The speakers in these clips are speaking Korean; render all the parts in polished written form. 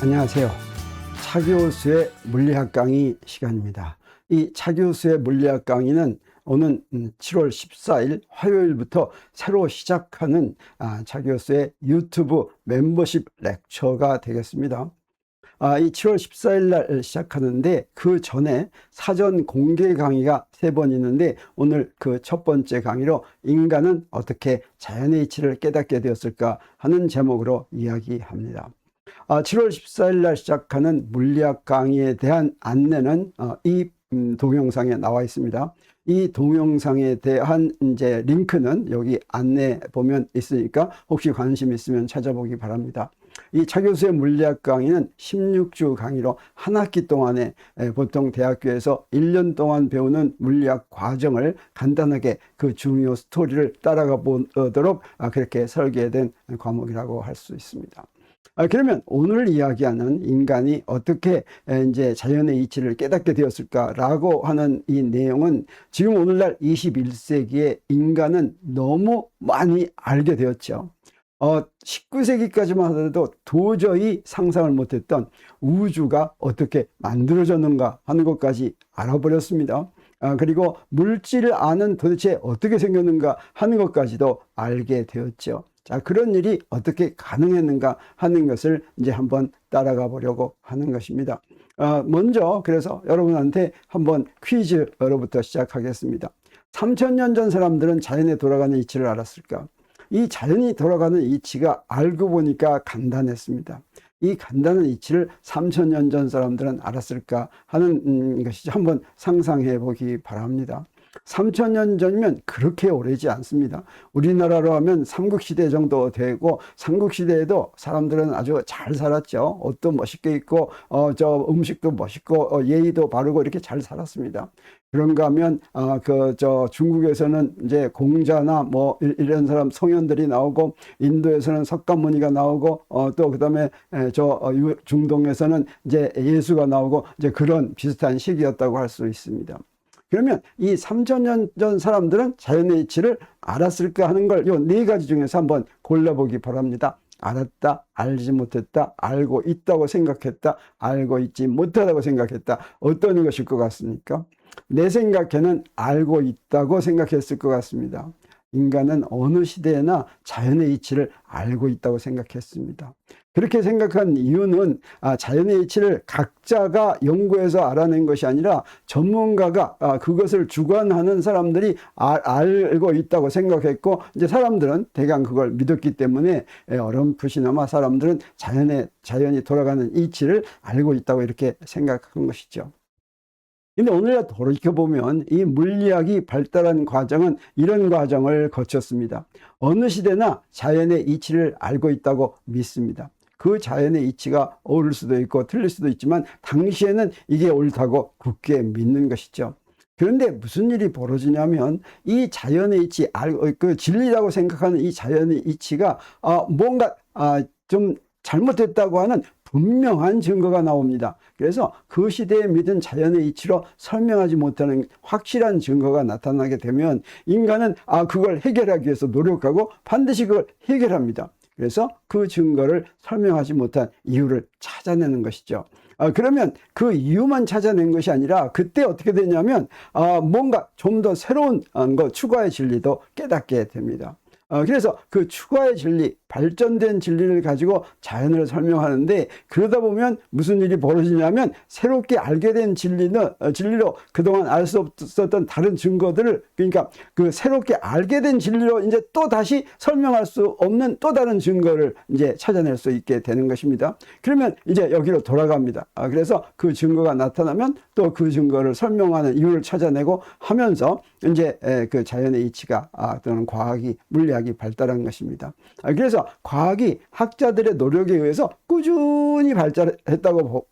안녕하세요. 차 교수의 물리학 강의 시간입니다. 이 차 교수의 물리학 강의는 오는 7월 14일 화요일부터 새로 시작하는 차 교수의 유튜브 멤버십 렉처가 되겠습니다. 이 7월 14일 날 시작하는데 그 전에 사전 공개 강의가 3번 있는데 오늘 그 첫 번째 강의로 인간은 어떻게 자연의 이치를 깨닫게 되었을까 하는 제목으로 이야기합니다. 7월 14일 날 시작하는 물리학 강의에 대한 안내는 이 동영상에 나와 있습니다. 이 동영상에 대한 이제 링크는 여기 안내 보면 있으니까 혹시 관심 있으면 찾아보기 바랍니다. 이 차 교수의 물리학 강의는 16주 강의로 한 학기 동안에 보통 대학교에서 1년 동안 배우는 물리학 과정을 간단하게 그 중요 스토리를 따라가 보도록 그렇게 설계된 과목이라고 할 수 있습니다. 그러면 오늘 이야기하는 인간이 어떻게 이제 자연의 이치를 깨닫게 되었을까라고 하는 이 내용은 지금 오늘날 21세기에 인간은 너무 많이 알게 되었죠. 19세기까지만 하더라도 도저히 상상을 못했던 우주가 어떻게 만들어졌는가 하는 것까지 알아버렸습니다. 그리고 물질을 아는 도대체 어떻게 생겼는가 하는 것까지도 알게 되었죠. 자, 그런 일이 어떻게 가능했는가 하는 것을 이제 한번 따라가 보려고 하는 것입니다. 먼저 그래서 여러분한테 한번 퀴즈로부터 시작하겠습니다. 3000년 전 사람들은 자연에 돌아가는 이치를 알았을까? 이 자연이 돌아가는 이치가 알고 보니까 간단했습니다. 이 간단한 이치를 3000년 전 사람들은 알았을까 하는 것이 한번 상상해 보기 바랍니다. 3000년 전이면 그렇게 오래지 않습니다. 우리나라로 하면 삼국시대 정도 되고, 삼국시대에도 사람들은 아주 잘 살았죠. 옷도 멋있게 입고 저 음식도 멋있고 예의도 바르고 이렇게 잘 살았습니다. 그런가 하면 중국에서는 이제 공자나 뭐 이런 사람 성현들이 나오고, 인도에서는 석가모니가 나오고, 또 그다음에 중동에서는 이제 예수가 나오고, 이제 그런 비슷한 시기였다고 할 수 있습니다. 그러면 이 3000년 전 사람들은 자연의 이치를 알았을까 하는 걸 이 4가지 중에서 한번 골라보기 바랍니다. 알았다, 알지 못했다, 알고 있다고 생각했다, 알고 있지 못하다고 생각했다. 어떤 것일 것 같습니까? 내 생각에는 알고 있다고 생각했을 것 같습니다. 인간은 어느 시대에나 자연의 이치를 알고 있다고 생각했습니다. 그렇게 생각한 이유는 자연의 이치를 각자가 연구해서 알아낸 것이 아니라 전문가가 그것을 주관하는 사람들이 알고 있다고 생각했고, 이제 사람들은 대강 그걸 믿었기 때문에 어렴풋이나마 사람들은 자연이 돌아가는 이치를 알고 있다고 이렇게 생각한 것이죠. 근데 오늘날 돌이켜보면 이 물리학이 발달한 과정은 이런 과정을 거쳤습니다. 어느 시대나 자연의 이치를 알고 있다고 믿습니다. 그 자연의 이치가 옳을 수도 있고 틀릴 수도 있지만 당시에는 이게 옳다고 굳게 믿는 것이죠. 그런데 무슨 일이 벌어지냐면 이 자연의 이치, 그 진리라고 생각하는 이 자연의 이치가 뭔가 좀 잘못됐다고 하는 분명한 증거가 나옵니다. 그래서 그 시대에 믿은 자연의 이치로 설명하지 못하는 확실한 증거가 나타나게 되면 인간은 그걸 해결하기 위해서 노력하고 반드시 그걸 해결합니다. 그래서 그 증거를 설명하지 못한 이유를 찾아내는 것이죠. 그러면 그 이유만 찾아낸 것이 아니라 그때 어떻게 되냐면 뭔가 좀 더 새로운 추가의 진리도 깨닫게 됩니다. 그래서 그 추가의 진리, 발전된 진리를 가지고 자연을 설명하는데, 그러다 보면 무슨 일이 벌어지냐면 새롭게 알게 된 진리로 그동안 알 수 없었던 다른 증거들을, 그러니까 그 새롭게 알게 된 진리로 이제 또 다시 설명할 수 없는 또 다른 증거를 이제 찾아낼 수 있게 되는 것입니다. 그러면 이제 여기로 돌아갑니다. 그래서 그 증거가 나타나면 또 그 증거를 설명하는 이유를 찾아내고 하면서 이제 그 자연의 이치가 또는 과학이, 물리학이 발달한 것입니다. 그래서 과학이 학자들의 노력에 의해서 꾸준히 발달했다고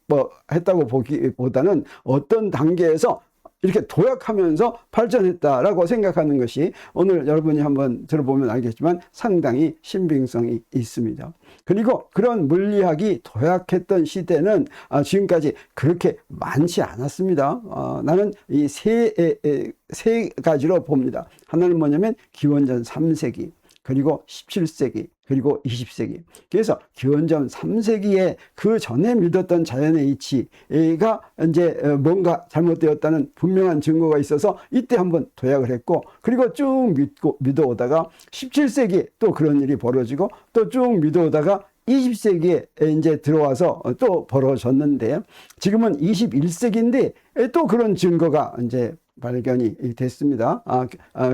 보기보다는 어떤 단계에서 이렇게 도약하면서 발전했다라고 생각하는 것이 오늘 여러분이 한번 들어보면 알겠지만 상당히 신빙성이 있습니다. 그리고 그런 물리학이 도약했던 시대는 지금까지 그렇게 많지 않았습니다. 나는 이 세 가지로 봅니다. 하나는 뭐냐면 기원전 3세기, 그리고 17세기, 그리고 20세기. 그래서 기원전 3세기에 그 전에 믿었던 자연의 이치가 이제 뭔가 잘못되었다는 분명한 증거가 있어서 이때 한번 도약을 했고, 그리고 쭉 믿어오다가 17세기에 또 그런 일이 벌어지고, 또 쭉 믿어오다가 20세기에 이제 들어와서 또 벌어졌는데, 지금은 21세기인데 또 그런 증거가 이제 발견이 됐습니다.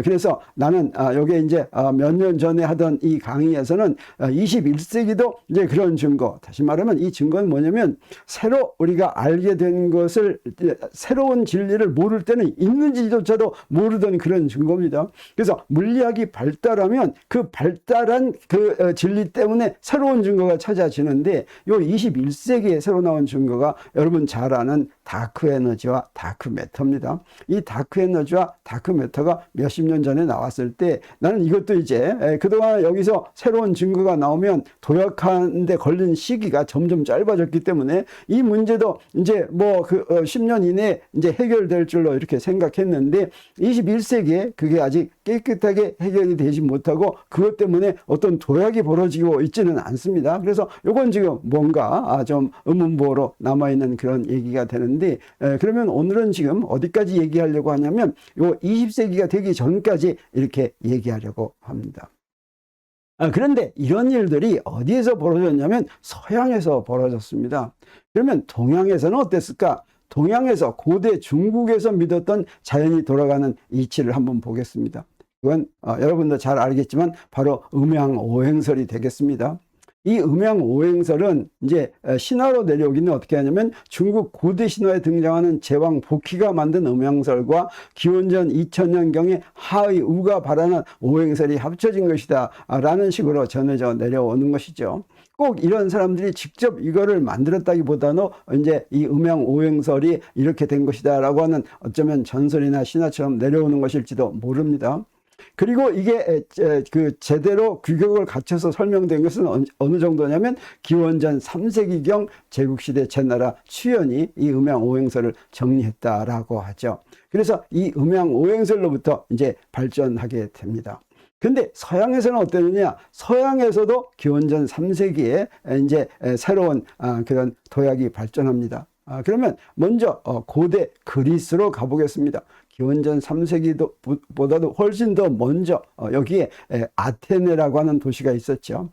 그래서 나는 요게 이제 몇 년 전에 하던 이 강의에서는 21세기도 이제 그런 증거, 다시 말하면 이 증거는 뭐냐면 새로 우리가 알게 된 것을, 새로운 진리를 모를 때는 있는지조차도 모르던 그런 증거입니다. 그래서 물리학이 발달하면 그 발달한 그 진리 때문에 새로운 증거가 찾아지는데, 요 21세기에 새로 나온 증거가 여러분 잘 아는 다크 에너지와 다크 매터입니다. 이 다크 에너지와 다크 매터가 몇십 년 전에 나왔을 때 나는 이것도 이제 그동안 여기서 새로운 증거가 나오면 도약하는 데 걸린 시기가 점점 짧아졌기 때문에 이 문제도 이제 뭐 10년 이내에 이제 해결될 줄로 이렇게 생각했는데, 21세기에 그게 아직 깨끗하게 해결이 되지 못하고 그것 때문에 어떤 도약이 벌어지고 있지는 않습니다. 그래서 이건 지금 뭔가 좀 의문부호로 남아있는 그런 얘기가 되는데, 그러면 오늘은 지금 어디까지 얘기하려고 하냐면 요 20세기가 되기 전까지 이렇게 얘기하려고 합니다. 그런데 이런 일들이 어디에서 벌어졌냐면 서양에서 벌어졌습니다. 그러면 동양에서는 어땠을까? 동양에서 고대 중국에서 믿었던 자연이 돌아가는 이치를 한번 보겠습니다. 이건 여러분도 잘 알겠지만 바로 음양오행설이 되겠습니다. 이 음양오행설은 이제 신화로 내려오기는 어떻게 하냐면 중국 고대 신화에 등장하는 제왕 복희가 만든 음양설과 기원전 2000년경에 하의 우가 발안한 오행설이 합쳐진 것이다 라는 식으로 전해져 내려오는 것이죠. 꼭 이런 사람들이 직접 이거를 만들었다기보다는 이제 이 음양오행설이 이렇게 된 것이다 라고 하는 어쩌면 전설이나 신화처럼 내려오는 것일지도 모릅니다. 그리고 이게 제대로 규격을 갖춰서 설명된 것은 어느 정도냐면 기원전 3세기경 제국시대 제나라 취연이 이 음양오행설을 정리했다라고 하죠. 그래서 이 음양오행설로부터 이제 발전하게 됩니다. 근데 서양에서는 어땠느냐? 서양에서도 기원전 3세기에 이제 새로운 그런 도약이 발전합니다. 그러면 먼저 고대 그리스로 가보겠습니다. 기원전 3세기보다도 훨씬 더 먼저 여기에 아테네라고 하는 도시가 있었죠.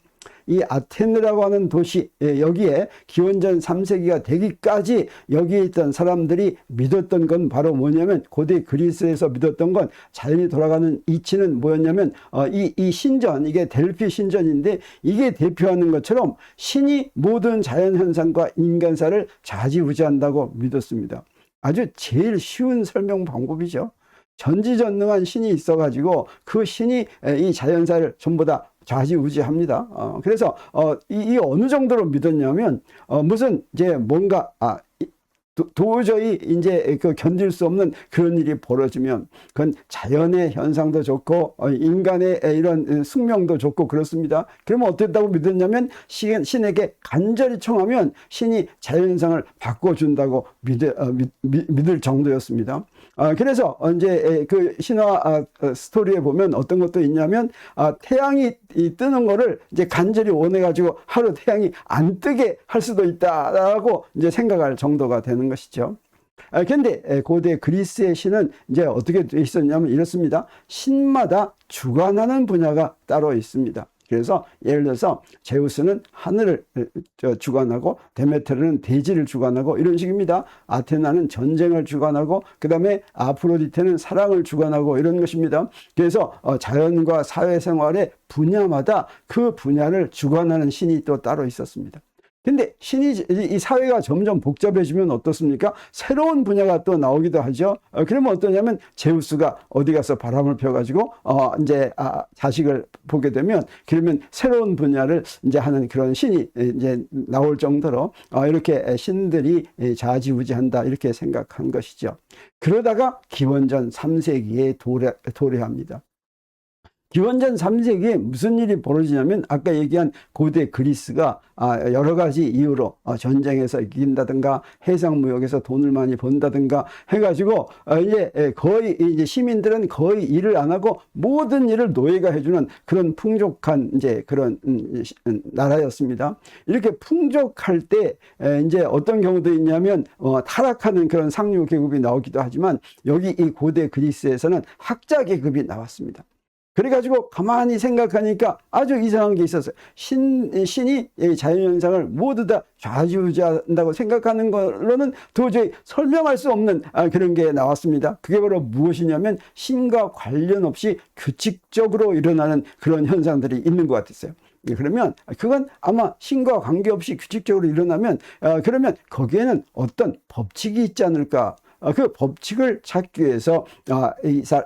이 아테네라고 하는 도시, 여기에 기원전 3세기가 되기까지 여기에 있던 사람들이 믿었던 건 바로 뭐냐면, 고대 그리스에서 믿었던 건 자연이 돌아가는 이치는 뭐였냐면 이 신전, 이게 델피 신전인데 이게 대표하는 것처럼 신이 모든 자연현상과 인간사를 좌지우지한다고 믿었습니다. 아주 제일 쉬운 설명 방법이죠. 전지전능한 신이 있어가지고 그 신이 이 자연사를 전부 다 좌지우지합니다. 그래서 이 어느 정도로 믿었냐면 무슨 이제 뭔가 도저히 이제 견딜 수 없는 그런 일이 벌어지면 그건 자연의 현상도 좋고 인간의 이런 숙명도 좋고 그렇습니다. 그러면 어땠다고 믿었냐면 신에게 간절히 청하면 신이 자연현상을 바꿔준다고 믿을 정도였습니다. 그래서 이제 그 신화 스토리에 보면 어떤 것도 있냐면 태양이 뜨는 거를 이제 간절히 원해가지고 하루 태양이 안 뜨게 할 수도 있다라고 이제 생각할 정도가 되는 것이죠. 그런데 고대 그리스의 신은 이제 어떻게 돼 있었냐면 이렇습니다. 신마다 주관하는 분야가 따로 있습니다. 그래서 예를 들어서 제우스는 하늘을 주관하고 데메테르는 대지를 주관하고 이런 식입니다. 아테나는 전쟁을 주관하고 그 다음에 아프로디테는 사랑을 주관하고 이런 것입니다. 그래서 자연과 사회생활의 분야마다 그 분야를 주관하는 신이 또 따로 있었습니다. 근데 이 사회가 점점 복잡해지면 어떻습니까? 새로운 분야가 또 나오기도 하죠. 그러면 어떠냐면 제우스가 어디 가서 바람을 펴가지고 이제 자식을 보게 되면, 그러면 새로운 분야를 이제 하는 그런 신이 이제 나올 정도로 이렇게 신들이 좌지우지한다 이렇게 생각한 것이죠. 그러다가 기원전 3세기에 도래합니다. 기원전 3세기에 무슨 일이 벌어지냐면 아까 얘기한 고대 그리스가 여러 가지 이유로 전쟁에서 이긴다든가 해상무역에서 돈을 많이 번다든가 해가지고 이제 거의 이제 시민들은 거의 일을 안 하고 모든 일을 노예가 해주는 그런 풍족한 이제 그런 나라였습니다. 이렇게 풍족할 때 이제 어떤 경우도 있냐면 타락하는 그런 상류 계급이 나오기도 하지만 여기 이 고대 그리스에서는 학자 계급이 나왔습니다. 그래가지고 가만히 생각하니까 아주 이상한 게 있었어요. 신이 자연현상을 모두 다 좌지우지한다고 생각하는 걸로는 도저히 설명할 수 없는 그런 게 나왔습니다. 그게 바로 무엇이냐면 신과 관련 없이 규칙적으로 일어나는 그런 현상들이 있는 것 같았어요. 그러면 그건 아마 신과 관계없이 규칙적으로 일어나면 그러면 거기에는 어떤 법칙이 있지 않을까. 그 법칙을 찾기 위해서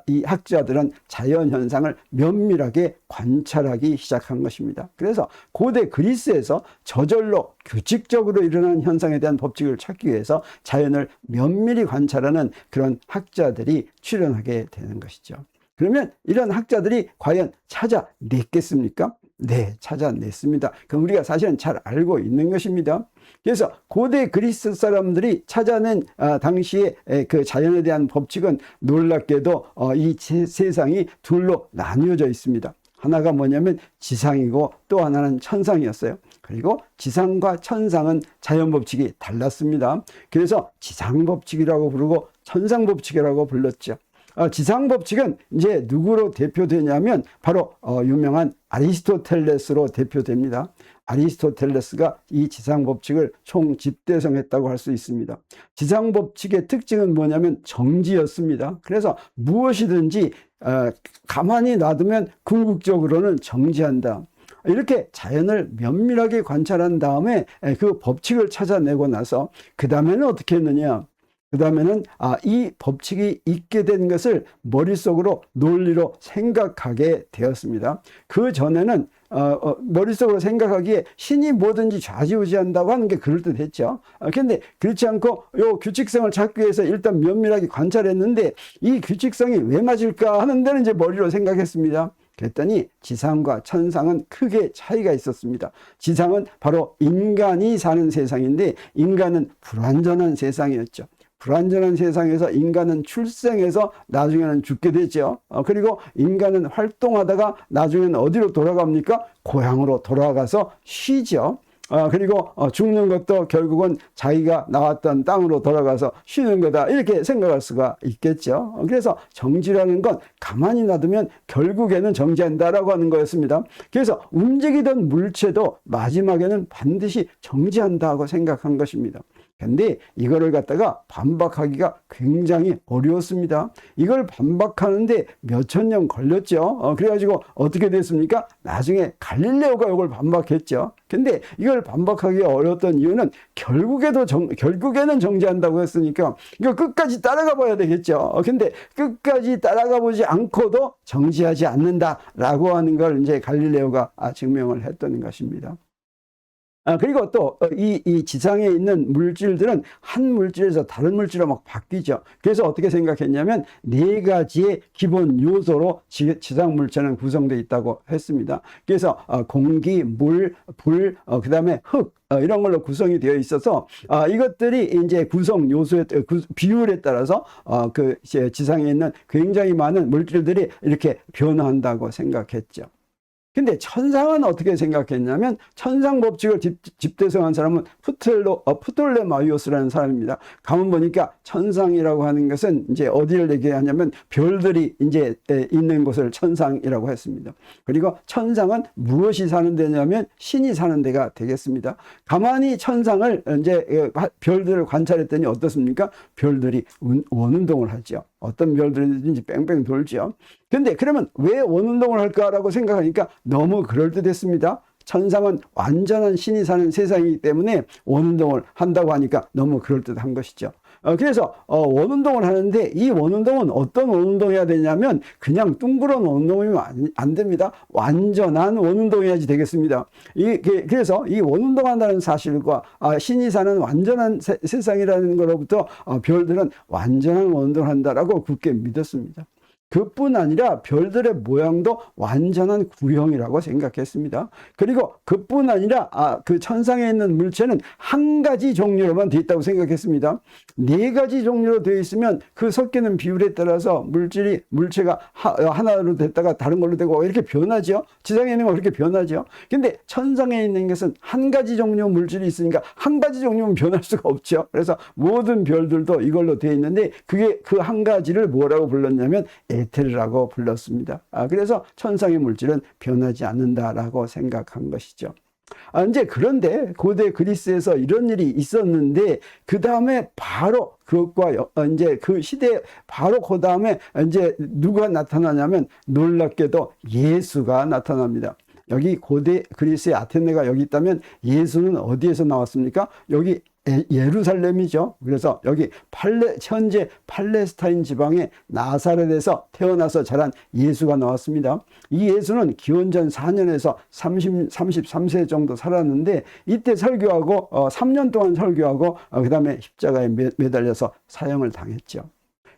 이 학자들은 자연현상을 면밀하게 관찰하기 시작한 것입니다. 그래서 고대 그리스에서 저절로 규칙적으로 일어나는 현상에 대한 법칙을 찾기 위해서 자연을 면밀히 관찰하는 그런 학자들이 출현하게 되는 것이죠. 그러면 이런 학자들이 과연 찾아냈겠습니까? 네, 찾아냈습니다. 그럼 우리가 사실은 잘 알고 있는 것입니다. 그래서 고대 그리스 사람들이 찾아낸 당시에 그 자연에 대한 법칙은 놀랍게도 이 세상이 둘로 나뉘어져 있습니다. 하나가 뭐냐면 지상이고 또 하나는 천상이었어요. 그리고 지상과 천상은 자연 법칙이 달랐습니다. 그래서 지상 법칙이라고 부르고 천상 법칙이라고 불렀죠. 지상 법칙은 이제 누구로 대표되냐면 바로 유명한 아리스토텔레스로 대표됩니다. 아리스토텔레스가 이 지상 법칙을 총집대성했다고 할 수 있습니다. 지상 법칙의 특징은 뭐냐면 정지였습니다. 그래서 무엇이든지 가만히 놔두면 궁극적으로는 정지한다. 이렇게 자연을 면밀하게 관찰한 다음에 그 법칙을 찾아내고 나서 그 다음에는 어떻게 했느냐? 그 다음에는 이 법칙이 있게 된 것을 머릿속으로 논리로 생각하게 되었습니다. 그 전에는 머릿속으로 생각하기에 신이 뭐든지 좌지우지한다고 하는 게 그럴듯했죠. 그런데 그렇지 않고 요 규칙성을 찾기 위해서 일단 면밀하게 관찰했는데 이 규칙성이 왜 맞을까 하는 데는 이제 머리로 생각했습니다. 그랬더니 지상과 천상은 크게 차이가 있었습니다. 지상은 바로 인간이 사는 세상인데 인간은 불완전한 세상이었죠. 불완전한 세상에서 인간은 출생해서 나중에는 죽게 되죠. 그리고 인간은 활동하다가 나중에는 어디로 돌아갑니까? 고향으로 돌아가서 쉬죠. 그리고 죽는 것도 결국은 자기가 나왔던 땅으로 돌아가서 쉬는 거다 이렇게 생각할 수가 있겠죠. 그래서 정지라는 건 가만히 놔두면 결국에는 정지한다라고 하는 거였습니다. 그래서 움직이던 물체도 마지막에는 반드시 정지한다고 생각한 것입니다. 근데 이거를 갖다가 반박하기가 굉장히 어려웠습니다. 이걸 반박하는데 몇천 년 걸렸죠. 그래가지고 어떻게 됐습니까? 나중에 갈릴레오가 이걸 반박했죠. 근데 이걸 반박하기 어려웠던 이유는 결국에는 정지한다고 했으니까 이거 끝까지 따라가 봐야 되겠죠. 근데 끝까지 따라가 보지 않고도 정지하지 않는다라고 하는 걸 이제 갈릴레오가 증명을 했던 것입니다. 그리고 또 이 지상에 있는 물질들은 한 물질에서 다른 물질로 막 바뀌죠. 그래서 어떻게 생각했냐면 네 가지의 기본 요소로 지상 물체는 구성되어 있다고 했습니다. 그래서 공기, 물, 불, 그 다음에 흙 이런 걸로 구성이 되어 있어서 이것들이 이제 구성 요소의 비율에 따라서 그 지상에 있는 굉장히 많은 물질들이 이렇게 변화한다고 생각했죠. 근데 천상은 어떻게 생각했냐면 천상 법칙을 집대성한 사람은 프톨레마이오스라는 사람입니다. 가만 보니까 천상이라고 하는 것은 이제 어디를 얘기하냐면 별들이 이제 있는 곳을 천상이라고 했습니다. 그리고 천상은 무엇이 사는 데냐면 신이 사는 데가 되겠습니다. 가만히 천상을 이제 별들을 관찰했더니 어떻습니까? 별들이 원운동을 하죠. 어떤 별들이든지 뺑뺑 돌죠. 근데 그러면 왜 원운동을 할까라고 생각하니까 너무 그럴듯했습니다. 천상은 완전한 신이 사는 세상이기 때문에 원운동을 한다고 하니까 너무 그럴듯한 것이죠. 그래서 원운동을 하는데 이 원운동은 어떤 원운동해야 되냐면 그냥 둥그런 원운동이면 안 됩니다. 완전한 원운동해야지 되겠습니다. 그래서 이 원운동한다는 사실과 신이 사는 완전한 세상이라는 것로부터 별들은 완전한 원운동을 한다라고 굳게 믿었습니다. 그뿐 아니라 별들의 모양도 완전한 구형이라고 생각했습니다. 그리고 그뿐 아니라 그 천상에 있는 물체는 한 가지 종류로만 되어 있다고 생각했습니다. 네 가지 종류로 되어 있으면 그 섞이는 비율에 따라서 물체가 하나로 됐다가 다른 걸로 되고 이렇게 변하죠. 지상에 있는 거 그렇게 변하죠. 근데 천상에 있는 것은 한 가지 종류 물질이 있으니까 한 가지 종류면 변할 수가 없죠. 그래서 모든 별들도 이걸로 되어 있는데 그게 그 한 가지를 뭐라고 불렀냐면 에테르라고 불렀습니다. 그래서 천상의 물질은 변하지 않는다라고 생각한 것이죠. 이제 그런데 고대 그리스에서 이런 일이 있었는데 그 다음에 바로 그것과 이제 그 시대에 바로 그 다음에 이제 누가 나타나냐면 놀랍게도 예수가 나타납니다. 여기 고대 그리스의 아테네가 여기 있다면 예수는 어디에서 나왔습니까? 여기 예루살렘이죠. 그래서 여기 현재 팔레스타인 지방의 나사렛에서 태어나서 자란 예수가 나왔습니다. 이 예수는 기원전 4년에서 33세 정도 살았는데 이때 설교하고 3년 동안 설교하고 그 다음에 십자가에 매달려서 사형을 당했죠.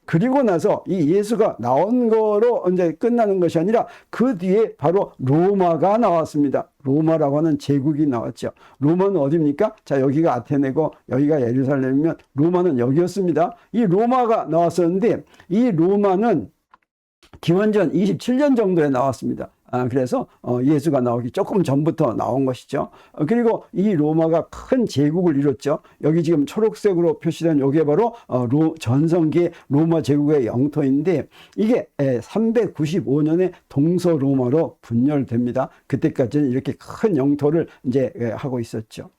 그리고 나서 이 예수가 나온 거로 이제 끝나는 것이 아니라 그 뒤에 바로 로마가 나왔습니다. 로마라고 하는 제국이 나왔죠. 로마는 어디입니까? 자, 여기가 아테네고 여기가 예루살렘이면 로마는 여기였습니다. 이 로마가 나왔었는데 이 로마는 기원전 27년 정도에 나왔습니다. 그래서 예수가 나오기 조금 전부터 나온 것이죠. 그리고 이 로마가 큰 제국을 이뤘죠. 여기 지금 초록색으로 표시된 이게 바로 전성기의 로마 제국의 영토인데 이게 395년에 동서로마로 분열됩니다. 그때까지는 이렇게 큰 영토를 이제 하고 있었죠.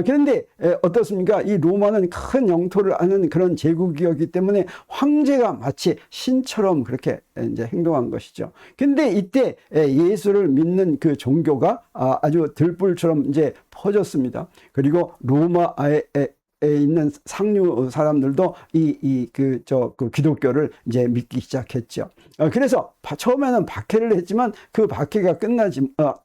그런데 어떻습니까? 이 로마는 큰 영토를 아는 그런 제국이었기 때문에 황제가 마치 신처럼 그렇게 이제 행동한 것이죠. 근데 이때 예수를 믿는 그 종교가 아주 들불처럼 이제 퍼졌습니다. 그리고 로마에 있는 상류 사람들도 그 기독교를 이제 믿기 시작했죠. 그래서 처음에는 박해를 했지만 그 박해가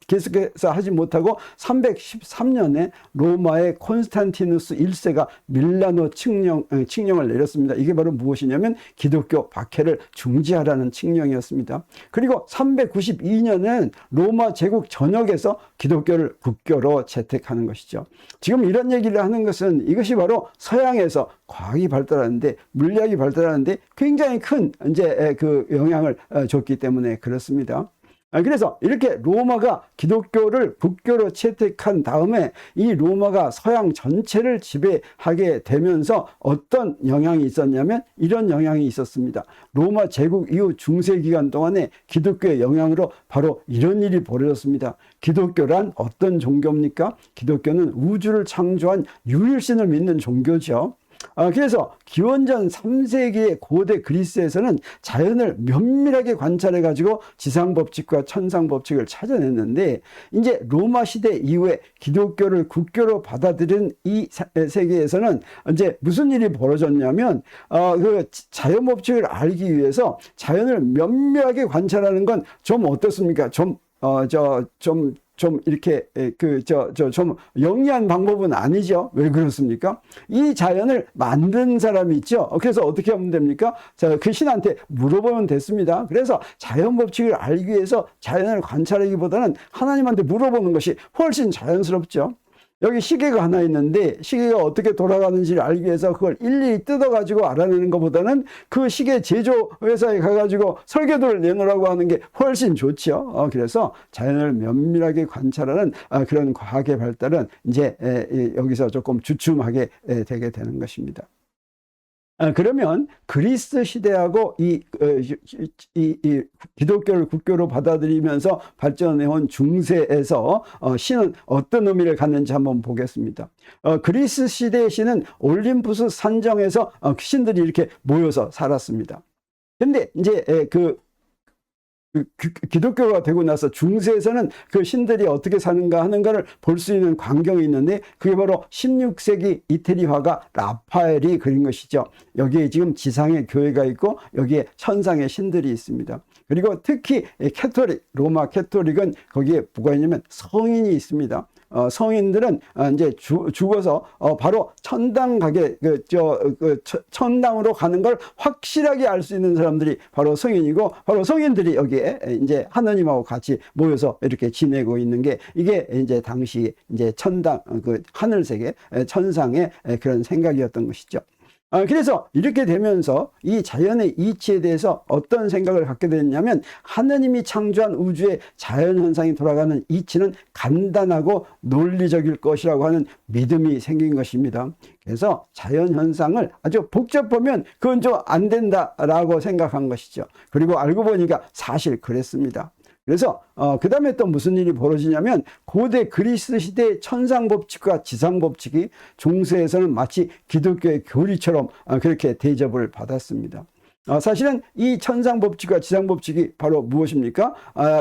계속해서 하지 못하고 313년에 로마의 콘스탄티누스 1세가 밀라노 칙령을 내렸습니다. 이게 바로 무엇이냐면 기독교 박해를 중지하라는 칙령이었습니다. 그리고 392년은 로마 제국 전역에서 기독교를 국교로 채택하는 것이죠. 지금 이런 얘기를 하는 것은 이것이 바로 서양에서 과학이 발달하는데 물리학이 발달하는데 굉장히 큰 이제 그 영향을 줬기 때문에 그렇습니다. 그래서 이렇게 로마가 기독교를 국교로 채택한 다음에 이 로마가 서양 전체를 지배하게 되면서 어떤 영향이 있었냐면 이런 영향이 있었습니다. 로마 제국 이후 중세 기간 동안에 기독교의 영향으로 바로 이런 일이 벌어졌습니다. 기독교란 어떤 종교입니까? 기독교는 우주를 창조한 유일신을 믿는 종교죠. 그래서 기원전 3세기의 고대 그리스에서는 자연을 면밀하게 관찰해 가지고 지상법칙과 천상법칙을 찾아냈는데 이제 로마 시대 이후에 기독교를 국교로 받아들인 이 세계에서는 이제 무슨 일이 벌어졌냐면 그 자연법칙을 알기 위해서 자연을 면밀하게 관찰하는 건 좀 어떻습니까? 좀 이렇게 좀 영리한 방법은 아니죠. 왜 그렇습니까? 이 자연을 만든 사람이 있죠. 그래서 어떻게 하면 됩니까? 자, 그 신한테 물어보면 됐습니다. 그래서 자연 법칙을 알기 위해서 자연을 관찰하기보다는 하나님한테 물어보는 것이 훨씬 자연스럽죠. 여기 시계가 하나 있는데 시계가 어떻게 돌아가는지를 알기 위해서 그걸 일일이 뜯어가지고 알아내는 것보다는 그 시계 제조 회사에 가가지고 설계도를 내놓으라고 하는 게 훨씬 좋죠. 그래서 자연을 면밀하게 관찰하는 그런 과학의 발달은 이제 여기서 조금 주춤하게 되게 되는 것입니다. 그러면 그리스 시대하고 이 기독교를 국교로 받아들이면서 발전해온 중세에서 신은 어떤 의미를 갖는지 한번 보겠습니다. 그리스 시대의 신은 올림푸스 산정에서 신들이 이렇게 모여서 살았습니다. 근데 이제 기독교가 되고 나서 중세에서는 그 신들이 어떻게 사는가 하는 것을 볼 수 있는 광경이 있는데 그게 바로 16세기 이태리 화가 라파엘이 그린 것이죠. 여기에 지금 지상의 교회가 있고 여기에 천상의 신들이 있습니다. 그리고 특히 캐토릭, 로마 캐토릭은 거기에 뭐가 있냐면 성인이 있습니다. 성인들은 이제 죽어서 바로 천당 가게 천당으로 가는 걸 확실하게 알 수 있는 사람들이 바로 성인이고, 바로 성인들이 여기에 이제 하느님하고 같이 모여서 이렇게 지내고 있는 게, 이게 이제 당시 이제 천당, 그 하늘 세계 천상의 그런 생각이었던 것이죠. 그래서 이렇게 되면서 이 자연의 이치에 대해서 어떤 생각을 갖게 됐냐면, 하느님이 창조한 우주의 자연현상이 돌아가는 이치는 간단하고 논리적일 것이라고 하는 믿음이 생긴 것입니다. 그래서 자연현상을 아주 복잡하면 그건 좀 안 된다라고 생각한 것이죠. 그리고 알고 보니까 사실 그랬습니다. 그래서 그 다음에 또 무슨 일이 벌어지냐면, 고대 그리스 시대의 천상법칙과 지상법칙이 중세에서는 마치 기독교의 교리처럼 그렇게 대접을 받았습니다. 사실은 이 천상법칙과 지상법칙이 바로 무엇입니까?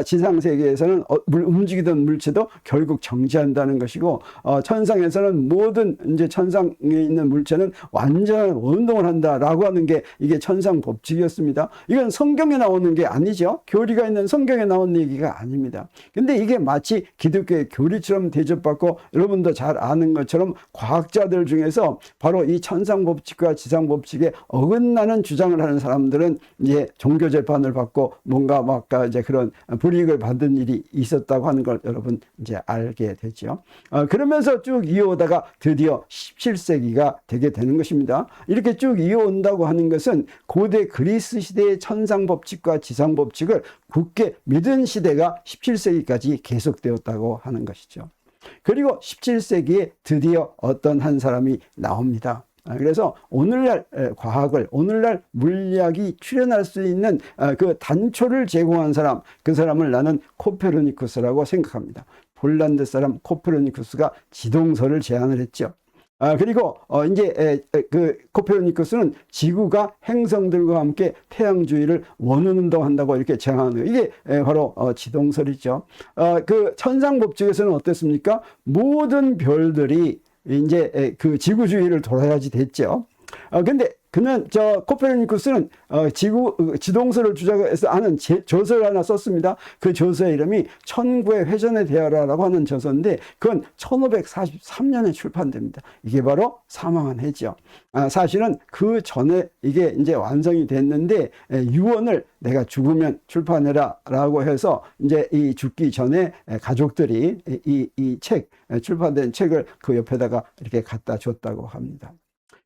지상세계에서는 움직이던 물체도 결국 정지한다는 것이고, 천상에서는 모든 이제 천상에 있는 물체는 완전한 운동을 한다라고 하는 게 이게 천상법칙이었습니다. 이건 성경에 나오는 게 아니죠. 교리가 있는 성경에 나온 얘기가 아닙니다. 근데 이게 마치 기독교의 교리처럼 대접받고, 여러분도 잘 아는 것처럼 과학자들 중에서 바로 이 천상법칙과 지상법칙에 어긋나는 주장을 하는 사람들은 이제 종교 재판을 받고 뭔가 막 이제 그런 불이익을 받은 일이 있었다고 하는 걸 여러분 이제 알게 되죠. 그러면서 쭉 이어오다가 드디어 17세기가 되게 되는 것입니다. 이렇게 쭉 이어온다고 하는 것은 고대 그리스 시대의 천상법칙과 지상법칙을 굳게 믿은 시대가 17세기까지 계속되었다고 하는 것이죠. 그리고 17세기에 드디어 어떤 한 사람이 나옵니다. 그래서 오늘날 과학을, 오늘날 물리학이 출현할 수 있는 그 단초를 제공한 사람, 그 사람을 나는 코페르니쿠스라고 생각합니다. 폴란드 사람 코페르니쿠스가 지동설을 제안을 했죠. 그리고 이제 그 코페르니쿠스는 지구가 행성들과 함께 태양주위를 원운동한다고 이렇게 제안하는 거예요. 이게 바로 지동설이죠. 그 천상법칙에서는 어땠습니까? 모든 별들이 이제 그 지구 주위를 돌아야지 됐죠. 근데 그는 코페르니쿠스는 지동설을 주장해서 하는 저서를 하나 썼습니다. 그 저서의 이름이 천구의 회전에 대하라라고 하는 저서인데, 그건 1543년에 출판됩니다. 이게 바로 사망한 해죠. 사실은 그 전에 이게 이제 완성이 됐는데, 유언을 내가 죽으면 출판해라라고 해서 이제 이 죽기 전에 가족들이 이 책, 출판된 책을 그 옆에다가 이렇게 갖다 줬다고 합니다.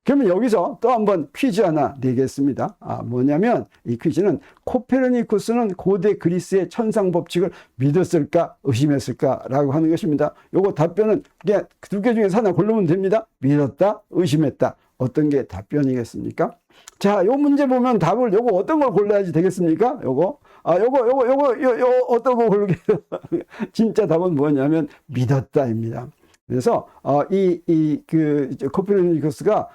그러면 여기서 또 한번 퀴즈 하나 내겠습니다. 뭐냐면 이 퀴즈는, 코페르니쿠스는 고대 그리스의 천상법칙을 믿었을까 의심했을까 라고 하는 것입니다. 요거 답변은 그냥 두 개 중에서 하나 고르면 됩니다. 믿었다, 의심했다. 어떤 게 답변이겠습니까? 자, 요 문제 보면 답을 요거 어떤 걸 골라야지 되겠습니까? 요거 어떤 거 고르게 진짜 답은 뭐냐면 믿었다입니다. 그래서 코페르니쿠스가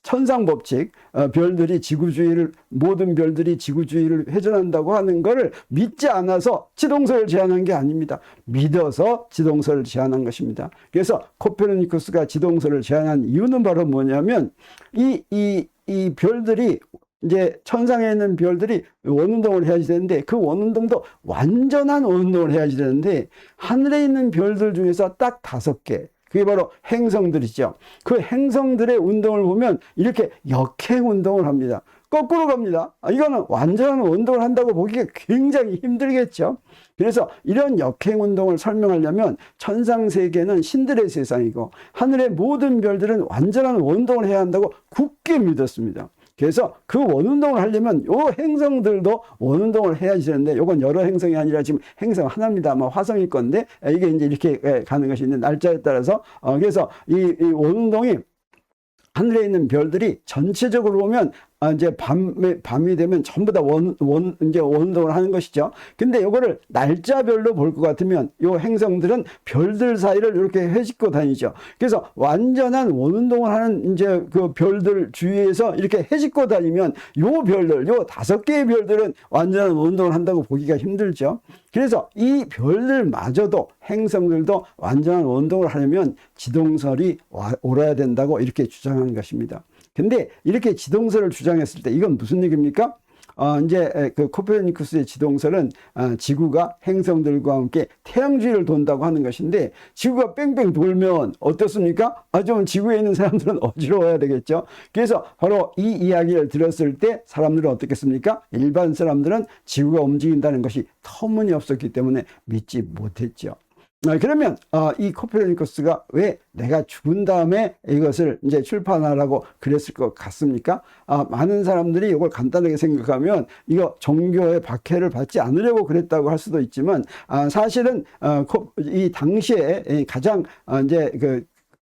천상법칙, 별들이 지구 주위를, 모든 별들이 지구 주위를 회전한다고 하는 것을 믿지 않아서 지동설을 제안한 게 아닙니다. 믿어서 지동설을 제안한 것입니다. 그래서 코페르니쿠스가 지동설을 제안한 이유는 바로 뭐냐면, 이 별들이 이제 천상에 있는 별들이 원운동을 해야지 되는데, 그 원운동도 완전한 원운동을 해야지 되는데, 하늘에 있는 별들 중에서 딱 5개, 그게 바로 행성들이죠. 그 행성들의 운동을 보면 이렇게 역행 운동을 합니다. 거꾸로 갑니다. 이거는 완전한 운동을 한다고 보기가 굉장히 힘들겠죠. 그래서 이런 역행 운동을 설명하려면, 천상세계는 신들의 세상이고 하늘의 모든 별들은 완전한 원운동을 해야 한다고 굳게 믿었습니다. 그래서 그 원운동을 하려면 요 행성들도 원운동을 해야지 되는데, 요건 여러 행성이 아니라 지금 행성 하나입니다. 아마 화성일 건데, 이게 이제 이렇게 가는 것이 있는 날짜에 따라서, 그래서 이 원운동이 하늘에 있는 별들이 전체적으로 보면 이제 밤이 되면 전부 다 이제 원운동을 하는 것이죠. 근데 요거를 날짜별로 볼 것 같으면 요 행성들은 별들 사이를 이렇게 헤집고 다니죠. 그래서 완전한 원운동을 하는 이제 그 별들 주위에서 이렇게 헤집고 다니면 요 별들, 요 5개의 별들은 완전한 원운동을 한다고 보기가 힘들죠. 그래서 이 별들마저도, 행성들도 완전한 원운동을 하려면 지동설이 옳아야 된다고 이렇게 주장하는 것입니다. 근데 이렇게 지동설을 주장했을 때 이건 무슨 얘기입니까? 이제 그 코페르니쿠스의 지동설은 지구가 행성들과 함께 태양 주위를 돈다고 하는 것인데, 지구가 뺑뺑 돌면 어떻습니까? 좀 지구에 있는 사람들은 어지러워야 되겠죠. 그래서 바로 이 이야기를 들었을 때 사람들은 어떻겠습니까? 일반 사람들은 지구가 움직인다는 것이 터무니없었기 때문에 믿지 못했죠. 그러면 이 코페르니쿠스가 왜 내가 죽은 다음에 이것을 이제 출판하라고 그랬을 것 같습니까? 많은 사람들이 이걸 간단하게 생각하면 이거 종교의 박해를 받지 않으려고 그랬다고 할 수도 있지만, 사실은 이 당시에 가장 이제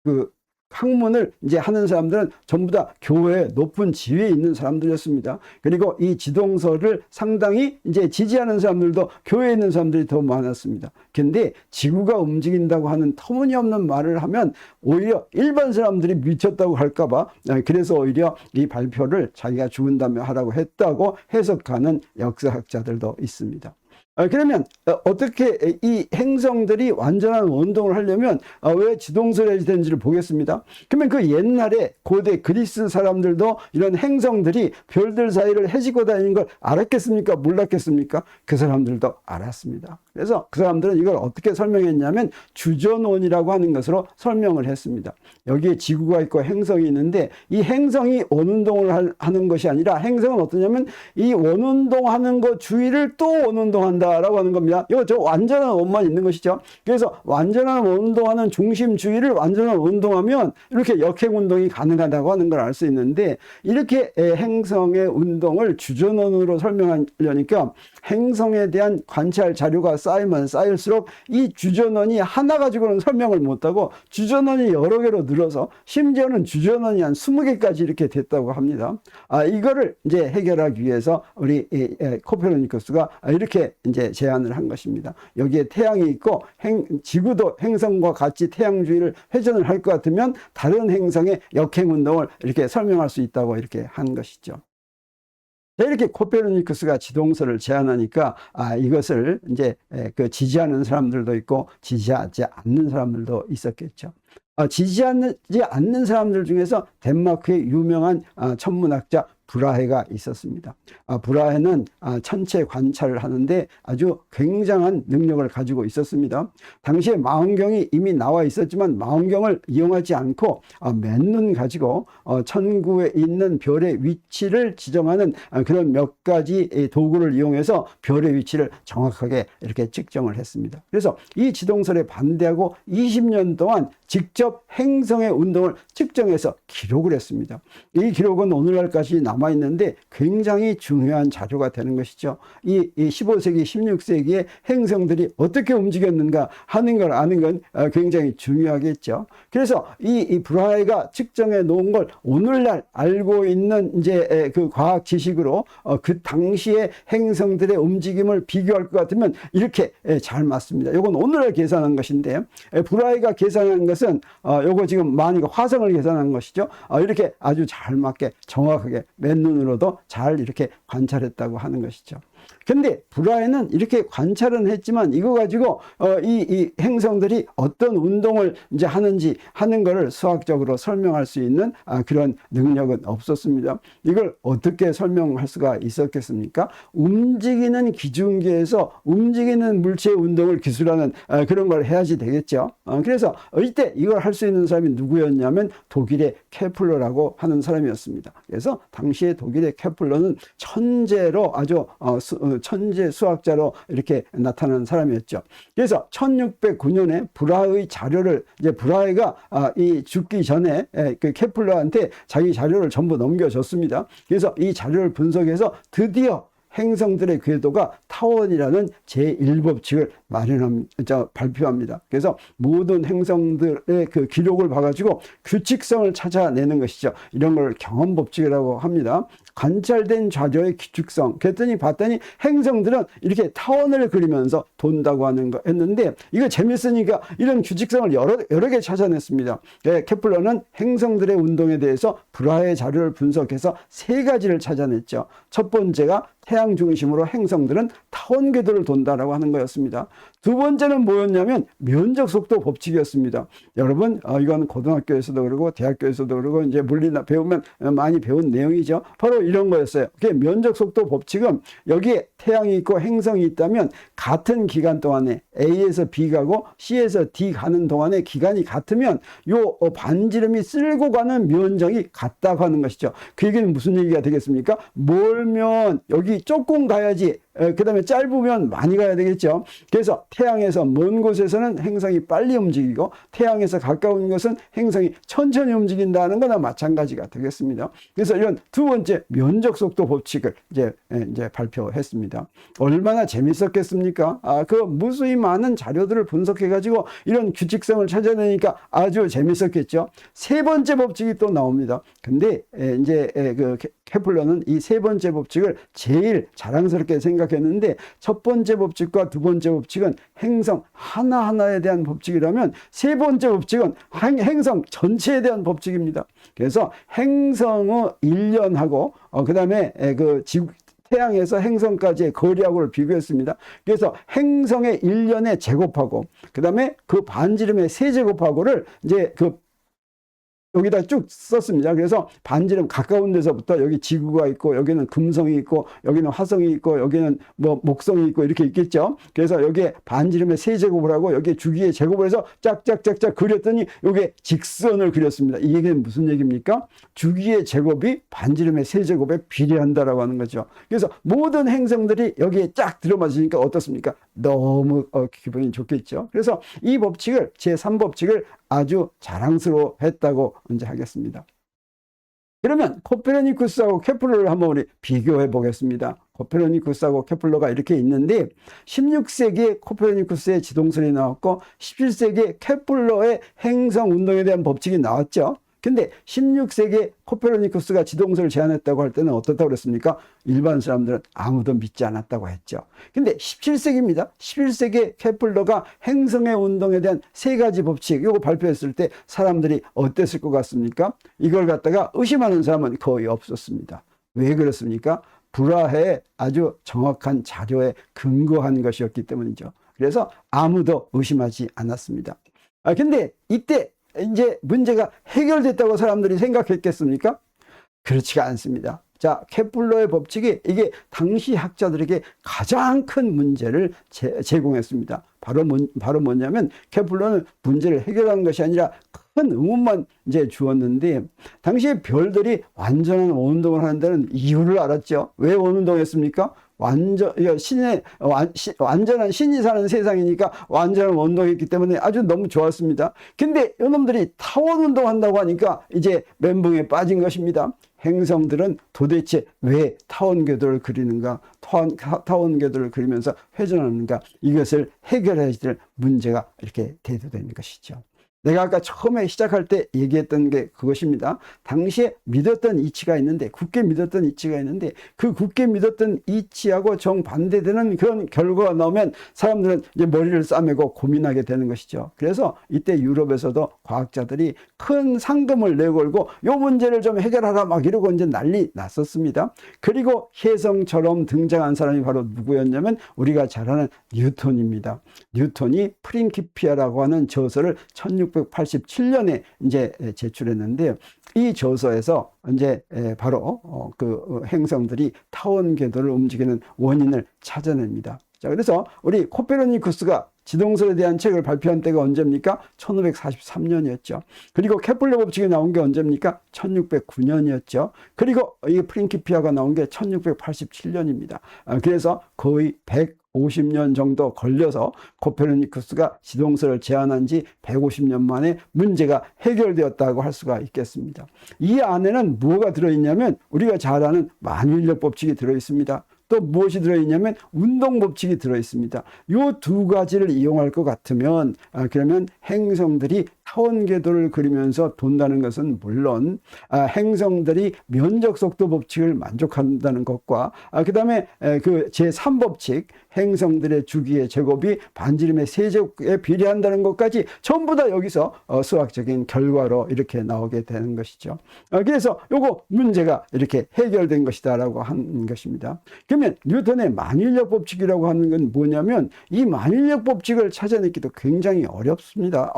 그 학문을 이제 하는 사람들은 전부 다 교회의 높은 지위에 있는 사람들이었습니다. 그리고 이 지동설을 상당히 이제 지지하는 사람들도 교회에 있는 사람들이 더 많았습니다. 근데 지구가 움직인다고 하는 터무니없는 말을 하면 오히려 일반 사람들이 미쳤다고 할까봐, 그래서 오히려 이 발표를 자기가 죽은 다음에 하라고 했다고 해석하는 역사학자들도 있습니다. 그러면 어떻게 이 행성들이 완전한 운동을 하려면 왜 지동설이 되는지를 보겠습니다. 그러면 그 옛날에 고대 그리스 사람들도 이런 행성들이 별들 사이를 헤치고 다니는 걸 알았겠습니까? 몰랐겠습니까? 그 사람들도 알았습니다. 그래서 그 사람들은 이걸 어떻게 설명했냐면 주전원이라고 하는 것으로 설명을 했습니다. 여기에 지구가 있고 행성이 있는데, 이 행성이 원운동을 하는 것이 아니라, 행성은 어떠냐면 이 원운동하는 것 주위를 또 원운동한다라고 하는 겁니다. 이거 저 완전한 원만 있는 것이죠. 그래서 완전한 원운동하는 중심 주위를 완전한 운동하면 이렇게 역행운동이 가능하다고 하는 걸 알 수 있는데, 이렇게 행성의 운동을 주전원으로 설명하려니까 행성에 대한 관찰 자료가 쌓이면 쌓일수록 이 주전원이 하나 가지고는 설명을 못하고 주전원이 여러 개로 늘어서 심지어는 주전원이 한 20개까지 이렇게 됐다고 합니다. 이거를 이제 해결하기 위해서 우리 코페르니쿠스가 이렇게 이제 제안을 한 것입니다. 여기에 태양이 있고 지구도 행성과 같이 태양 주위를 회전을 할 것 같으면 다른 행성의 역행 운동을 이렇게 설명할 수 있다고 이렇게 한 것이죠. 이렇게 코페르니쿠스가 지동설을 제안하니까 이것을 이제 지지하는 사람들도 있고 지지하지 않는 사람들도 있었겠죠. 지지하지 않는 사람들 중에서 덴마크의 유명한 천문학자 브라헤가 있었습니다. 브라헤는 천체 관찰을 하는데 아주 굉장한 능력을 가지고 있었습니다. 당시에 망원경이 이미 나와 있었지만 망원경을 이용하지 않고 맨눈 가지고 천구에 있는 별의 위치를 지정하는 그런 몇 가지 도구를 이용해서 별의 위치를 정확하게 이렇게 측정을 했습니다. 그래서 이 지동설에 반대하고 20년 동안 직접 행성의 운동을 측정해서 기록을 했습니다. 이 기록은 오늘날까지 남아있는데 굉장히 중요한 자료가 되는 것이죠. 이 15세기, 16세기에 행성들이 어떻게 움직였는가 하는 걸 아는 건 굉장히 중요하겠죠. 그래서 이 브라헤가 측정해 놓은 걸 오늘날 알고 있는 이제 그 과학 지식으로 그 당시에 행성들의 움직임을 비교할 것 같으면 이렇게 잘 맞습니다. 이건 오늘날 계산한 것인데, 브라헤가 계산한 것은 요거 지금 만약 화성을 계산한 것이죠. 이렇게 아주 잘 맞게 정확하게 맨눈으로도 잘 이렇게 관찰했다고 하는 것이죠. 근데 브라헤는 이렇게 관찰은 했지만 이거 가지고 이 행성들이 어떤 운동을 이제 하는지 하는 것을 수학적으로 설명할 수 있는 그런 능력은 없었습니다. 이걸 어떻게 설명할 수가 있었겠습니까? 움직이는 기중계에서 움직이는 물체의 운동을 기술하는 그런 걸 해야지 되겠죠. 그래서 이때 이걸 할 수 있는 사람이 누구였냐면 독일의 케플러라고 하는 사람이었습니다. 그래서 당시에 독일의 케플러는 천재로 아주 천재 수학자로 이렇게 나타나는 사람이었죠. 그래서 1609년에 브라헤의 자료를 이제 브라헤가 이 죽기 전에 그 케플러한테 자기 자료를 전부 넘겨줬습니다. 그래서 이 자료를 분석해서 드디어 행성들의 궤도가 타원이라는 제1법칙을 발표합니다. 그래서 모든 행성들의 그 기록을 봐가지고 규칙성을 찾아내는 것이죠. 이런 걸 경험법칙이라고 합니다. 관찰된 자료의 규칙성. 그랬더니 봤더니 행성들은 이렇게 타원을 그리면서 돈다고 하는 거 했는데, 이거 재밌으니까 이런 규칙성을 여러 개 찾아냈습니다. 케플러는 행성들의 운동에 대해서 브라헤의 자료를 분석해서 3가지를 찾아냈죠. 첫 번째가 태양 중심으로 행성들은 타원 궤도를 돈다라고 하는 거였습니다. 두 번째는 뭐였냐면 면적 속도 법칙이었습니다. 여러분, 이건 고등학교에서도 그러고 대학교에서도 그러고 이제 물리나 배우면 많이 배운 내용이죠. 바로 이런 거였어요. 면적 속도 법칙은 여기에 태양이 있고 행성이 있다면 같은 기간 동안에 A에서 B 가고 C에서 D 가는 동안에 기간이 같으면 요 반지름이 쓸고 가는 면적이 같다고 하는 것이죠. 그 얘기는 무슨 얘기가 되겠습니까? 멀면 여기 조금 가야지, 그 다음에 짧으면 많이 가야 되겠죠. 그래서 태양에서 먼 곳에서는 행성이 빨리 움직이고 태양에서 가까운 것은 행성이 천천히 움직인다는 거나 마찬가지가 되겠습니다. 그래서 이런 두 번째 면적 속도 법칙을 이제 발표했습니다. 얼마나 재밌었겠습니까? 그 무수히 많은 자료들을 분석해 가지고 이런 규칙성을 찾아내니까 아주 재밌었겠죠. 세 번째 법칙이 또 나옵니다. 근데 이제 그 케플러는 이 세 번째 법칙을 제일 자랑스럽게 생각했는데, 첫 번째 법칙과 두 번째 법칙은 행성 하나하나에 대한 법칙이라면 세 번째 법칙은 행성 전체에 대한 법칙입니다. 그래서 행성의 일년하고 그 다음에 그 태양에서 행성까지의 거리하고를 비교했습니다. 그래서 행성의 1년의 제곱하고 그 다음에 그 반지름의 세제곱하고를 이제 여기다 쭉 썼습니다. 그래서 반지름 가까운 데서부터 여기 지구가 있고 여기는 금성이 있고 여기는 화성이 있고 여기는 뭐 목성이 있고 이렇게 있겠죠. 그래서 여기에 반지름의 세제곱을 하고 여기에 주기의 제곱을 해서 짝짝짝짝 그렸더니 여기에 직선을 그렸습니다. 이 얘기는 무슨 얘기입니까? 주기의 제곱이 반지름의 세제곱에 비례한다라고 하는 거죠. 그래서 모든 행성들이 여기에 쫙 들어맞으니까 어떻습니까? 너무 기분이 좋겠죠. 그래서 이 법칙을 제3법칙을 아주 자랑스러워했다고 이제 하겠습니다. 그러면 코페르니쿠스하고 케플러를 한번 우리 비교해 보겠습니다. 코페르니쿠스하고 케플러가 이렇게 있는데 16세기에 코페르니쿠스의 지동설이 나왔고 17세기에 케플러의 행성 운동에 대한 법칙이 나왔죠. 근데 16세기에 코페르니쿠스가 지동설을 제안했다고 할 때는 어떻다고 그랬습니까? 일반 사람들은 아무도 믿지 않았다고 했죠. 근데 17세기입니다. 11세기에 케플러가 행성의 운동에 대한 세 가지 법칙, 이거 발표했을 때 사람들이 어땠을 것 같습니까? 이걸 갖다가 의심하는 사람은 거의 없었습니다. 왜 그렇습니까? 불화해 아주 정확한 자료에 근거한 것이었기 때문이죠. 그래서 아무도 의심하지 않았습니다. 근데 이때 이제 문제가 해결됐다고 사람들이 생각했겠습니까? 그렇지가 않습니다. 자, 케플러의 법칙이 이게 당시 학자들에게 가장 큰 문제를 제공했습니다. 바로 뭐냐면 케플러는 문제를 해결하는 것이 아니라 큰 의문만 이제 주었는데, 당시에 별들이 완전한 원운동을 하는 데는 이유를 알았죠. 왜 원운동했습니까? 완전한 신이 사는 세상이니까 완전한 원동했기 때문에 아주 너무 좋았습니다. 근데 이놈들이 타원 운동한다고 하니까 이제 멘붕에 빠진 것입니다. 행성들은 도대체 왜 타원 궤도를 그리는가, 타원 궤도를 그리면서 회전하는가, 이것을 해결해야 될 문제가 이렇게 대두되는 것이죠. 내가 아까 처음에 시작할 때 얘기했던 게 그것입니다. 당시에 믿었던 이치가 있는데, 굳게 믿었던 이치가 있는데, 그 굳게 믿었던 이치하고 정반대되는 그런 결과가 나오면 사람들은 이제 머리를 싸매고 고민하게 되는 것이죠. 그래서 이때 유럽에서도 과학자들이 큰 상금을 내걸고 요 문제를 좀 해결하라 막 이러고 이제 난리 났었습니다. 그리고 혜성처럼 등장한 사람이 바로 누구였냐면 우리가 잘 아는 뉴턴입니다. 뉴턴이 프린키피아라고 하는 저서를 1687년에 이제 제출했는데, 이 저서에서 이제 바로 그 행성들이 타원 궤도를 움직이는 원인을 찾아냅니다. 자, 그래서 우리 코페르니쿠스가 지동설에 대한 책을 발표한 때가 언제입니까? 1543년이었죠. 그리고 케플러 법칙이 나온 게 언제입니까? 1609년이었죠. 그리고 이 프린키피아가 나온 게 1687년입니다. 그래서 거의 150년 정도 걸려서 코페르니쿠스가 지동설을 제안한 지 150년 만에 문제가 해결되었다고 할 수가 있겠습니다. 이 안에는 뭐가 들어있냐면 우리가 잘 아는 만일력 법칙이 들어있습니다. 또 무엇이 들어있냐면 운동 법칙이 들어있습니다. 이 두 가지를 이용할 것 같으면 그러면 행성들이 타원 궤도를 그리면서 돈다는 것은 물론 행성들이 면적 속도 법칙을 만족한다는 것과 그 다음에 그 제3법칙 행성들의 주기의 제곱이 반지름의 세제곱에 비례한다는 것까지 전부 다 여기서 수학적인 결과로 이렇게 나오게 되는 것이죠. 그래서 요거 문제가 이렇게 해결된 것이다 라고 하는 것입니다. 그러면 뉴턴의 만일력 법칙이라고 하는 건 뭐냐면 이 만일력 법칙을 찾아내기도 굉장히 어려웠습니다.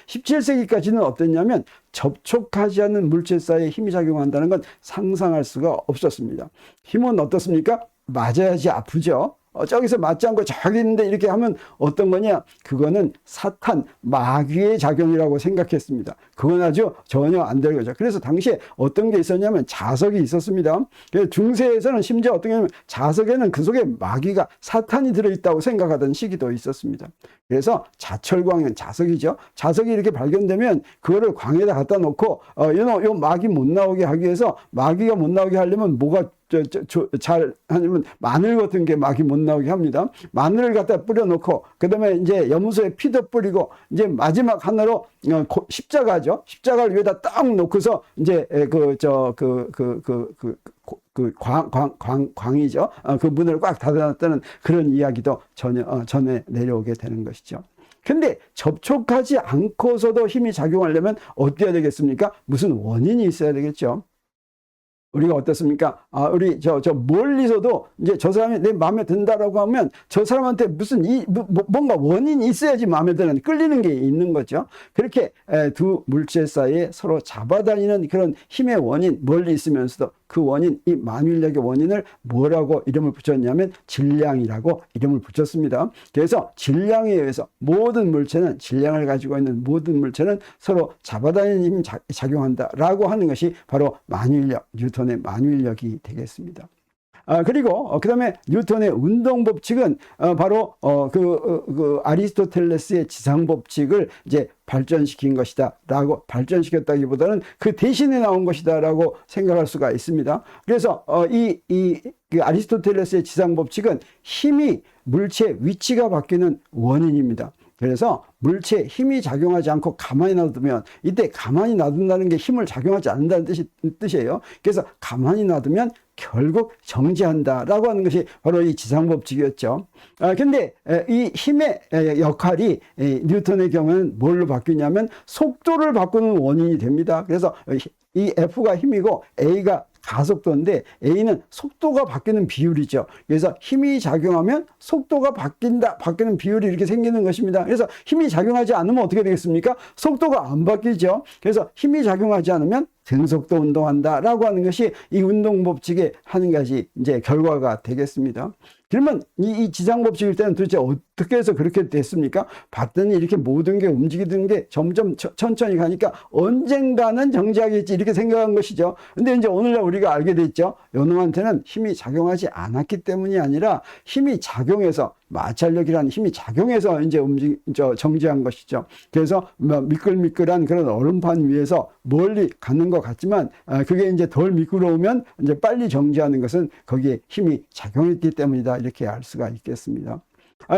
17세기까지는 어땠냐면 접촉하지 않는 물체 사이에 힘이 작용한다는 건 상상할 수가 없었습니다. 힘은 어떻습니까? 맞아야지 아프죠. 저기서 맞지 않고 저기 있는데 이렇게 하면 어떤 거냐? 그거는 사탄, 마귀의 작용이라고 생각했습니다. 그건 아주 전혀 안 될 거죠. 그래서 당시에 어떤 게 있었냐면 자석이 있었습니다. 그래서 중세에서는 심지어 어떤 게 자석에는 그 속에 마귀가 사탄이 들어있다고 생각하던 시기도 있었습니다. 그래서 자철광은 자석이죠. 자석이 이렇게 발견되면 그거를 광에다 갖다 놓고 요 마귀 못 나오게 하기 위해서 마귀가 못 나오게 하려면 뭐가 아니면 마늘 같은 게 마귀 못 나오게 합니다. 마늘을 갖다 뿌려놓고 그 다음에 이제 염소에 피도 뿌리고 이제 마지막 하나로 십자가죠. 십자가를 위에다 딱 놓고서 이제 광이죠. 그 문을 꽉 닫아놨다는 그런 이야기도 전에 내려오게 되는 것이죠. 근데 접촉하지 않고서도 힘이 작용하려면 어떻게 해야 되겠습니까? 무슨 원인이 있어야 되겠죠. 우리가 어떻습니까? 우리 멀리서도 이제 저 사람이 내 마음에 든다라고 하면 저 사람한테 무슨 뭔가 원인이 있어야지 마음에 드는 끌리는 게 있는 거죠. 그렇게 두 물체 사이에 서로 잡아다니는 그런 힘의 원인 멀리 있으면서도 그 원인, 이 만일력의 원인을 뭐라고 이름을 붙였냐면 질량이라고 이름을 붙였습니다. 그래서 질량에 의해서 모든 물체는 질량을 가지고 있는 모든 물체는 서로 잡아다니는 힘이 작용한다라고 하는 것이 바로 만일력, 뉴턴의 만일력이 되겠습니다. 그리고 그 다음에 뉴턴의 운동 법칙은 바로 아리스토텔레스의 지상 법칙을 이제 발전시킨 것이다 라고, 발전시켰다기보다는 그 대신에 나온 것이다 라고 생각할 수가 있습니다. 그래서 그 아리스토텔레스의 지상 법칙은 힘이 물체의 위치가 바뀌는 원인입니다. 그래서 물체에 힘이 작용하지 않고 가만히 놔두면, 이때 가만히 놔둔다는 게 힘을 작용하지 않는다는 뜻이에요. 그래서 가만히 놔두면 결국 정지한다라고 하는 것이 바로 이 지상법칙이었죠. 근데 이 힘의 역할이 뉴턴의 경우는 뭘로 바뀌냐면 속도를 바꾸는 원인이 됩니다. 그래서 이 F가 힘이고 A가 가속도인데 A는 속도가 바뀌는 비율이죠. 그래서 힘이 작용하면 속도가 바뀌는 비율이 이렇게 생기는 것입니다. 그래서 힘이 작용하지 않으면 어떻게 되겠습니까? 속도가 안 바뀌죠. 그래서 힘이 작용하지 않으면 등속도 운동한다라고 하는 것이 이 운동 법칙의 한 가지 이제 결과가 되겠습니다. 그러면 이 지상 법칙일 때는 도대체 어떻게 해서 그렇게 됐습니까? 봤더니 이렇게 모든 게 움직이는 게 점점 천천히 가니까 언젠가는 정지하겠지 이렇게 생각한 것이죠. 근데 이제 오늘날 우리가 알게 됐죠. 요놈한테는 힘이 작용하지 않았기 때문이 아니라 힘이 작용해서, 마찰력이라는 힘이 작용해서 이제 정지한 것이죠. 그래서 미끌미끌한 그런 얼음판 위에서 멀리 가는 것 같지만 그게 이제 덜 미끄러우면 이제 빨리 정지하는 것은 거기에 힘이 작용했기 때문이다, 이렇게 알 수가 있겠습니다.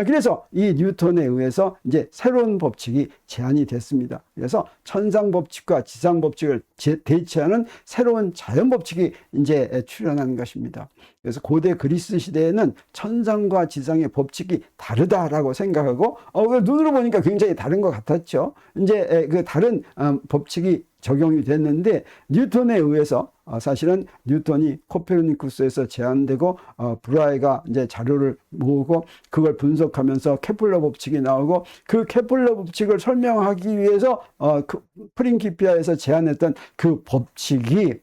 그래서 이 뉴턴에 의해서 이제 새로운 법칙이 제안이 됐습니다. 그래서 천상 법칙과 지상 법칙을 대체하는 새로운 자연 법칙이 이제 출현한 것입니다. 그래서 고대 그리스 시대에는 천상과 지상의 법칙이 다르다라고 생각하고 눈으로 보니까 굉장히 다른 것 같았죠. 이제 그 다른 법칙이 적용이 됐는데 뉴턴에 의해서 사실은 뉴턴이 코페르니쿠스에서 제안되고 브라헤가 이제 자료를 모으고 그걸 분석하면서 케플러 법칙이 나오고 그 케플러 법칙을 설명하기 위해서 그 프린키피아에서 제안했던 그 법칙이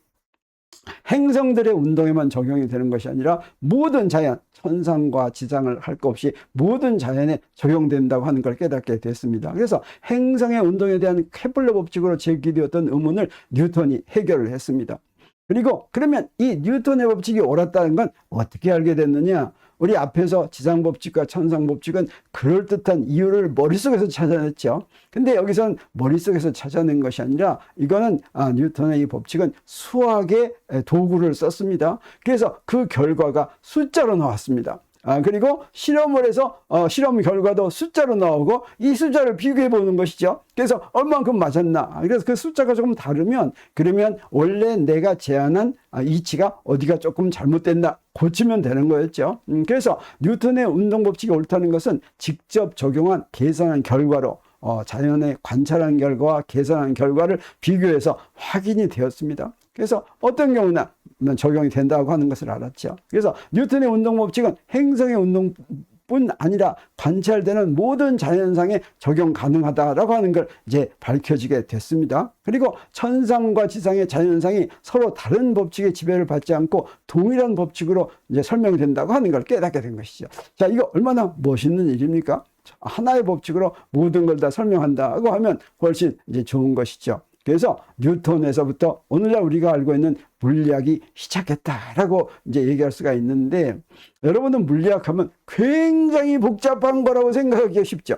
행성들의 운동에만 적용이 되는 것이 아니라 모든 자연, 천상과 지상을 할 것 없이 모든 자연에 적용된다고 하는 걸 깨닫게 됐습니다. 그래서 행성의 운동에 대한 케플러 법칙으로 제기되었던 의문을 뉴턴이 해결을 했습니다. 그리고 그러면 이 뉴턴의 법칙이 옳았다는 건 어떻게 알게 됐느냐? 우리 앞에서 지상법칙과 천상법칙은 그럴듯한 이유를 머릿속에서 찾아냈죠. 근데 여기서는 머릿속에서 찾아낸 것이 아니라 이거는 뉴턴의 이 법칙은 수학의 도구를 썼습니다. 그래서 그 결과가 숫자로 나왔습니다. 그리고 실험을 해서 실험 결과도 숫자로 나오고 이 숫자를 비교해 보는 것이죠. 그래서 얼만큼 맞았나. 그래서 그 숫자가 조금 다르면 그러면 원래 내가 제안한 이치가 어디가 조금 잘못됐나 고치면 되는 거였죠. 그래서 뉴턴의 운동법칙이 옳다는 것은 직접 적용한 계산한 결과로 자연의 관찰한 결과와 계산한 결과를 비교해서 확인이 되었습니다. 그래서 어떤 경우나 적용이 된다고 하는 것을 알았죠. 그래서 뉴턴의 운동법칙은 행성의 운동뿐 아니라 관찰되는 모든 자연상에 적용 가능하다라고 하는 걸 이제 밝혀지게 됐습니다. 그리고 천상과 지상의 자연상이 서로 다른 법칙의 지배를 받지 않고 동일한 법칙으로 이제 설명된다고 하는 걸 깨닫게 된 것이죠. 자, 이거 얼마나 멋있는 일입니까? 하나의 법칙으로 모든 걸 다 설명한다고 하면 훨씬 이제 좋은 것이죠. 그래서 뉴턴에서부터 오늘날 우리가 알고 있는 물리학이 시작했다라고 이제 얘기할 수가 있는데, 여러분은 물리학하면 굉장히 복잡한 거라고 생각하기가 쉽죠.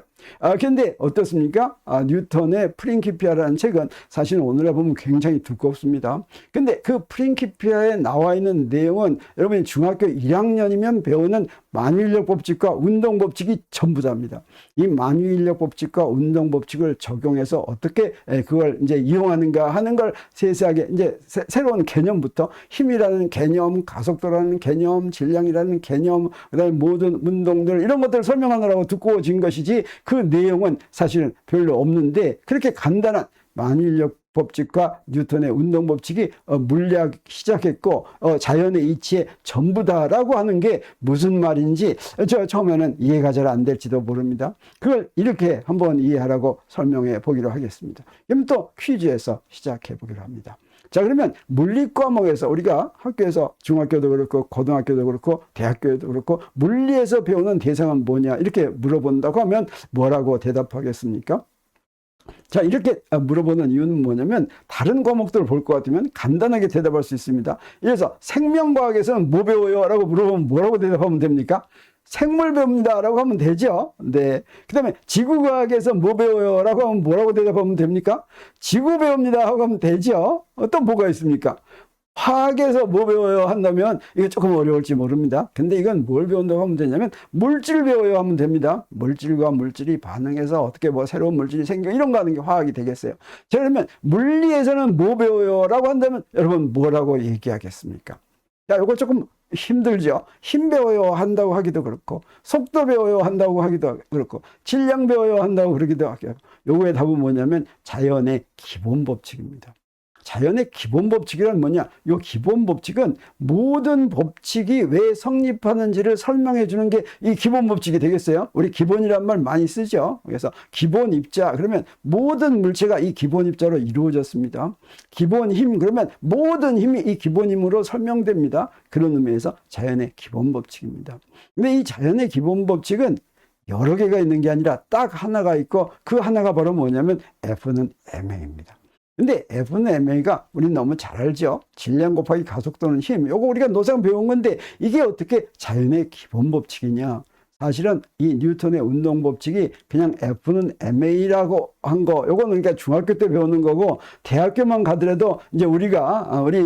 근데 어떻습니까? 뉴턴의 프린키피아라는 책은 사실 오늘날 보면 굉장히 두껍습니다. 근데 그 프린키피아에 나와 있는 내용은 여러분이 중학교 1학년이면 배우는 만유인력 법칙과 운동 법칙이 전부 다입니다. 이 만유인력 법칙과 운동 법칙을 적용해서 어떻게 그걸 이제 이용하는가 하는 걸 세세하게 이제 새로운 개념부터 힘이라는 개념, 가속도라는 개념, 질량이라는 개념, 그다음에 모든 운동들 이런 것들을 설명하느라고 두꺼워진 것이지 그 내용은 사실은 별로 없는데, 그렇게 간단한 만유인력 법칙과 뉴턴의 운동 법칙이 물리학 시작했고 자연의 이치의 전부다라고 하는 게 무슨 말인지 처음에는 이해가 잘 안 될지도 모릅니다. 그걸 이렇게 한번 이해하라고 설명해 보기로 하겠습니다. 그럼 또 퀴즈에서 시작해 보기로 합니다. 자, 그러면 물리 과목에서 우리가 학교에서 중학교도 그렇고 고등학교도 그렇고 대학교에도 그렇고 물리에서 배우는 대상은 뭐냐 이렇게 물어본다고 하면 뭐라고 대답하겠습니까? 자, 이렇게 물어보는 이유는 뭐냐면 다른 과목들을 볼 것 같으면 간단하게 대답할 수 있습니다. 그래서 생명과학에서는 뭐 배워요? 라고 물어보면 뭐라고 대답하면 됩니까? 생물 배웁니다 라고 하면 되죠. 네. 그 다음에 지구과학에서 뭐 배워요? 라고 하면 뭐라고 대답하면 됩니까? 지구 배웁니다 하고 하면 되죠. 또 뭐가 있습니까? 화학에서 뭐 배워요 한다면 이게 조금 어려울지 모릅니다. 근데 이건 뭘 배운다고 하면 되냐면 물질 배워요 하면 됩니다. 물질과 물질이 반응해서 어떻게 뭐 새로운 물질이 생겨 이런 거 하는 게 화학이 되겠어요. 자, 그러면 물리에서는 뭐 배워요 라고 한다면 여러분 뭐라고 얘기하겠습니까? 자, 이거 조금 힘들죠. 힘 배워요 한다고 하기도 그렇고, 속도 배워요 한다고 하기도 그렇고, 질량 배워요 한다고 그러기도 하고, 요거의 답은 뭐냐면 자연의 기본 법칙입니다. 자연의 기본 법칙이란 뭐냐? 이 기본 법칙은 모든 법칙이 왜 성립하는지를 설명해 주는 게 이 기본 법칙이 되겠어요. 우리 기본이란 말 많이 쓰죠. 그래서 기본 입자 그러면 모든 물체가 이 기본 입자로 이루어졌습니다. 기본 힘 그러면 모든 힘이 이 기본 힘으로 설명됩니다. 그런 의미에서 자연의 기본 법칙입니다. 근데 이 자연의 기본 법칙은 여러 개가 있는 게 아니라 딱 하나가 있고 그 하나가 바로 뭐냐면 F는 ma입니다. 근데 F는 ma가 우리는 너무 잘 알죠. 질량 곱하기 가속도는 힘. 요거 우리가 노상 배운 건데 이게 어떻게 자연의 기본 법칙이냐. 사실은 이 뉴턴의 운동 법칙이 그냥 F는 ma라고 한 거, 요거는 그러니까 중학교 때 배우는 거고, 대학교만 가더라도 이제 우리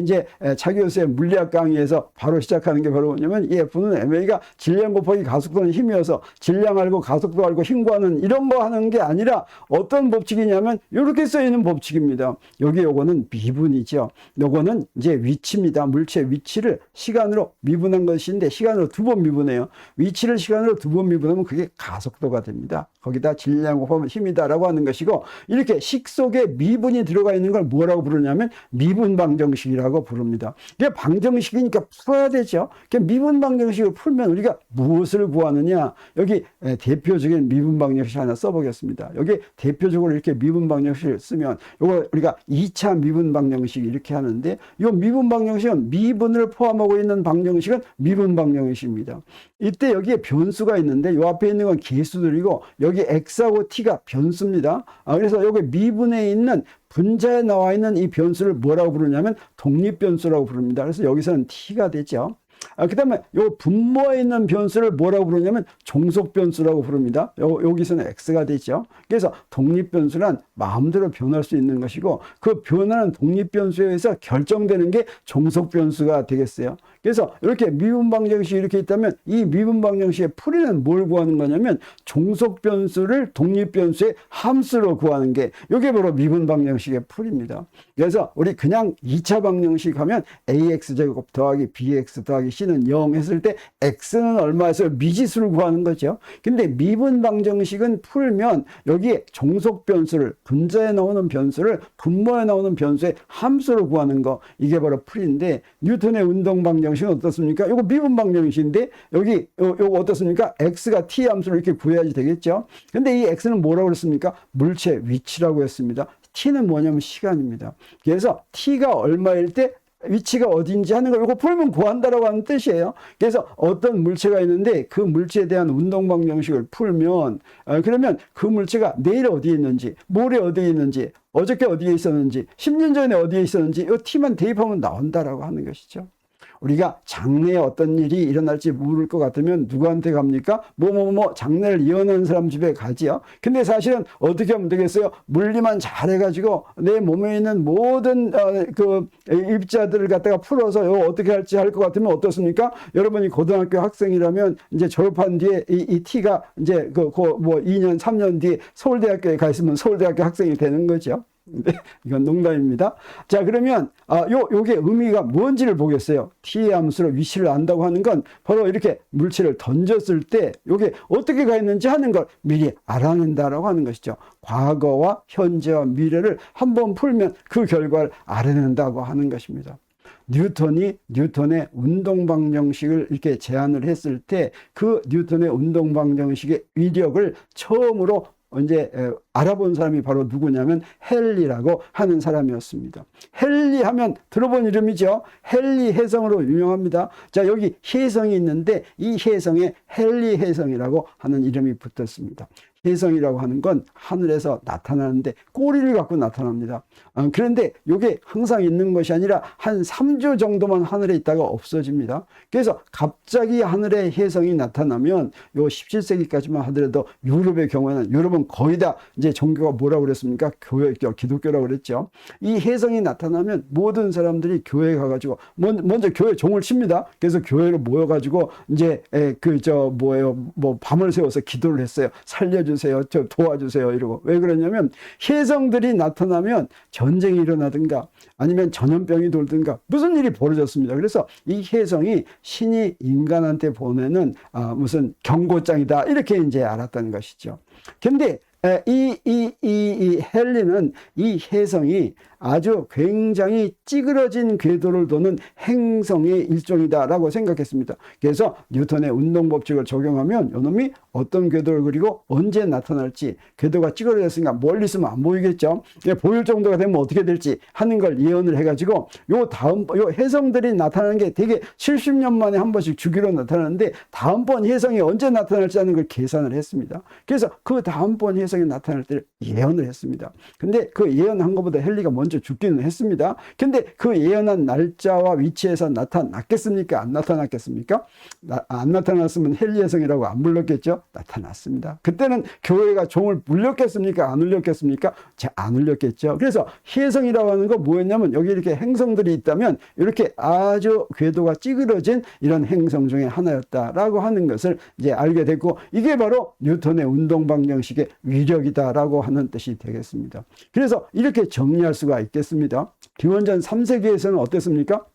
이제 차 교수의 물리학 강의에서 바로 시작하는 게 바로 뭐냐면 이 F는 ma가 질량 곱하기 가속도는 힘이어서 질량 알고 가속도 알고 힘 구하는 이런 거 하는 게 아니라 어떤 법칙이냐면 이렇게 써 있는 법칙입니다. 요거는 미분이죠. 요거는 이제 위치입니다. 물체의 위치를 시간으로 미분한 것인데 시간으로 2번 미분해요. 위치를 시간으로 2번 미분하면 그게 가속도가 됩니다. 거기다 질량 곱하면 힘이다라고 하는 것이고, 이렇게 식 속에 미분이 들어가 있는 걸 뭐라고 부르냐면 미분 방정식이라고 부릅니다. 이게 방정식이니까 풀어야 되죠. 미분 방정식을 풀면 우리가 무엇을 구하느냐? 여기 대표적인 미분 방정식 하나 써보겠습니다. 여기 대표적으로 이렇게 미분 방정식을 쓰면 이거 우리가 2차 미분 방정식 이렇게 하는데, 이 미분 방정식은 미분을 포함하고 있는 방정식은 미분 방정식입니다. 이때 여기에 변수가 있는데 이 앞에 있는 건 개수들이고 여기 x하고 t가 변수입니다. 그래서 여기 미분에 있는 분자에 나와 있는 이 변수를 뭐라고 부르냐면 독립변수라고 부릅니다. 그래서 여기서는 t가 되죠. 그 다음에 요 분모에 있는 변수를 뭐라고 부르냐면 종속변수라고 부릅니다. 여기서는 x가 되죠. 그래서 독립변수란 마음대로 변할 수 있는 것이고, 그 변하는 독립변수에 의해서 결정되는 게 종속변수가 되겠어요. 그래서 이렇게 미분방정식이 이렇게 있다면 이 미분방정식의 풀이는 뭘 구하는 거냐면 종속 변수를 독립 변수의 함수로 구하는 게 이게 바로 미분방정식의 풀입니다. 그래서 우리 그냥 2차 방정식 하면 ax제곱 더하기 bx 더하기 c는 0 했을 때 x는 얼마에서 미지수를 구하는 거죠. 근데 미분방정식은 풀면 여기에 종속 변수를, 분자에 나오는 변수를 분모에 나오는 변수의 함수로 구하는 거, 이게 바로 풀인데, 뉴턴의 운동방정식은 어떻습니까? 이거 미분방정식인데 여기 요거 어떻습니까? x가 t 함수를 이렇게 구해야지 되겠죠. 근데 이 x는 뭐라고 그랬습니까? 물체 위치라고 했습니다. t는 뭐냐면 시간입니다. 그래서 t가 얼마일 때 위치가 어딘지 하는 걸 이거 풀면 구한다라고 하는 뜻이에요. 그래서 어떤 물체가 있는데 그 물체에 대한 운동방정식을 풀면 그러면 그 물체가 내일 어디에 있는지, 모레 어디에 있는지, 어저께 어디에 있었는지, 10년 전에 어디에 있었는지 이 t만 대입하면 나온다라고 하는 것이죠. 우리가 장래에 어떤 일이 일어날지 모를 것 같으면 누구한테 갑니까? 장래를 예언하는 사람 집에 가지요. 근데 사실은 어떻게 하면 되겠어요? 물리만 잘해가지고 내 몸에 있는 모든 그 입자들을 갖다가 풀어서 이거 어떻게 할지 할 것 같으면 어떻습니까? 여러분이 고등학교 학생이라면 이제 졸업한 뒤에 이 T가 이제 뭐 2년, 3년 뒤에 서울대학교에 가 있으면 서울대학교 학생이 되는 거죠. 네, 이건 농담입니다. 자, 그러면 요게 의미가 뭔지를 보겠어요. t의 함수로 위치를 안다고 하는 건 바로 이렇게 물체를 던졌을 때 요게 어떻게 가 있는지 하는 걸 미리 알아낸다라고 하는 것이죠. 과거와 현재와 미래를 한번 풀면 그 결과를 알아낸다고 하는 것입니다. 뉴턴이 뉴턴의 운동방정식을 이렇게 제안을 했을 때 그 뉴턴의 운동방정식의 위력을 처음으로 이제 알아본 사람이 바로 누구냐면 헨리라고 하는 사람이었습니다. 헨리 하면 들어본 이름이죠. 헨리 해성으로 유명합니다. 자, 여기 혜성이 있는데 이 혜성에 헨리 혜성이라고 하는 이름이 붙었습니다. 혜성이라고 하는 건 하늘에서 나타나는데 꼬리를 갖고 나타납니다. 그런데 이게 항상 있는 것이 아니라 한 3주 정도만 하늘에 있다가 없어집니다. 그래서 갑자기 하늘에 혜성이 나타나면 요 17세기까지만 하더라도 유럽의 경우에는, 유럽은 거의 다 이제 종교가 뭐라고 그랬습니까? 기독교라고 그랬죠. 이 혜성이 나타나면 모든 사람들이 교회에 가가지고 먼저 교회 종을 칩니다. 그래서 교회로 모여가지고 이제 밤을 새워서 기도를 했어요. 살려주세요, 저 도와주세요 이러고. 왜 그러냐면 혜성들이 나타나면 전쟁이 일어나든가 아니면 전염병이 돌든가 무슨 일이 벌어졌습니다. 그래서 이 혜성이 신이 인간한테 보내는 무슨 경고장이다 이렇게 이제 알았다는 것이죠. 근데 이 헨리는 이 혜성이 아주 굉장히 찌그러진 궤도를 도는 행성의 일종이다라고 생각했습니다. 그래서 뉴턴의 운동법칙을 적용하면 이놈이 어떤 궤도를 그리고 언제 나타날지, 궤도가 찌그러졌으니까 멀리 있으면 안 보이겠죠. 보일 정도가 되면 어떻게 될지 하는 걸 예언을 해가지고 요 혜성들이 나타나는 게 되게 70년 만에 한 번씩 주기로 나타나는데 다음번 혜성이 언제 나타날지 하는 걸 계산을 했습니다. 그래서 그 다음번 혜성이 나타날 때를 예언을 했습니다. 근데 그 예언한 것보다 헨리가 먼저 죽기는 했습니다. 근데 그 예언한 날짜와 위치에서 나타났겠습니까? 안 나타났겠습니까? 안 나타났으면 헨리 혜성이라고 안 불렀겠죠? 나타났습니다. 그때는 교회가 종을 울렸겠습니까? 안 울렸겠습니까? 안 울렸겠죠. 그래서 혜성이라고 하는 거 뭐였냐면 여기 이렇게 행성들이 있다면 이렇게 아주 궤도가 찌그러진 이런 행성 중에 하나였다라고 하는 것을 이제 알게 됐고, 이게 바로 뉴턴의 운동방정식의 위력이다라고 하는 뜻이 되겠습니다. 그래서 이렇게 정리할 수가 있겠습니다. 기원전 3세기에서는 어땠습니까?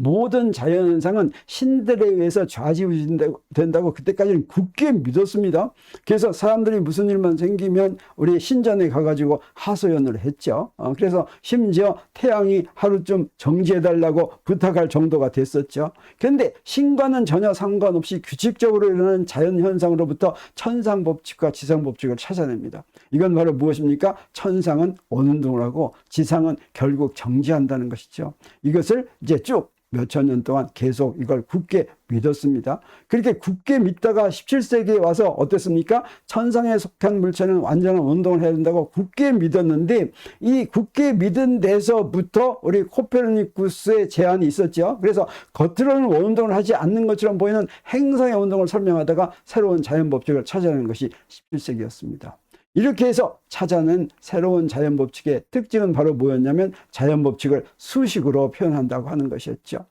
모든 자연현상은 신들에 의해서 좌지우지된다고 그때까지는 굳게 믿었습니다. 그래서 사람들이 무슨 일만 생기면 우리 신전에 가가지고 하소연을 했죠. 그래서 심지어 태양이 하루쯤 정지해달라고 부탁할 정도가 됐었죠. 그런데 신과는 전혀 상관없이 규칙적으로 일어나는 자연현상으로부터 천상법칙과 지상법칙을 찾아냅니다. 이건 바로 무엇입니까? 천상은 원운동을 하고 지상은 결국 정지한다는 것이죠. 이것을 이제 쭉 몇천 년 동안 계속 이걸 굳게 믿었습니다. 그렇게 굳게 믿다가 17세기에 와서 어땠습니까? 천상에 속한 물체는 완전한 운동을 해야 된다고 굳게 믿었는데, 이 굳게 믿은 데서부터 우리 코페르니쿠스의 제안이 있었죠. 그래서 겉으로는 원운동을 하지 않는 것처럼 보이는 행성의 운동을 설명하다가 새로운 자연법칙을 찾아내는 것이 17세기였습니다. 이렇게 해서 찾아낸 새로운 자연법칙의 특징은 바로 뭐였냐면 자연법칙을 수식으로 표현한다고 하는 것이었죠.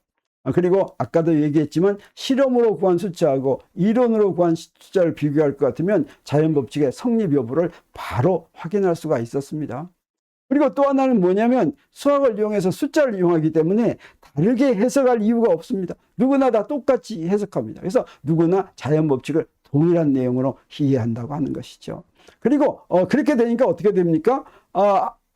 그리고 아까도 얘기했지만 실험으로 구한 숫자하고 이론으로 구한 숫자를 비교할 것 같으면 자연법칙의 성립 여부를 바로 확인할 수가 있었습니다. 그리고 또 하나는 뭐냐면 수학을 이용해서 숫자를 이용하기 때문에 다르게 해석할 이유가 없습니다. 누구나 다 똑같이 해석합니다. 그래서 누구나 자연법칙을 동일한 내용으로 이해한다고 하는 것이죠. 그리고 그렇게 되니까 어떻게 됩니까?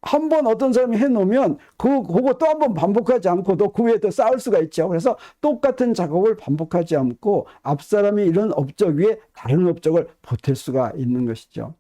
한 번 어떤 사람이 해놓으면 그거 또 한 번 반복하지 않고도 그 위에 또 쌓을 수가 있죠. 그래서 똑같은 작업을 반복하지 않고 앞 사람이 이런 업적 위에 다른 업적을 보탤 수가 있는 것이죠.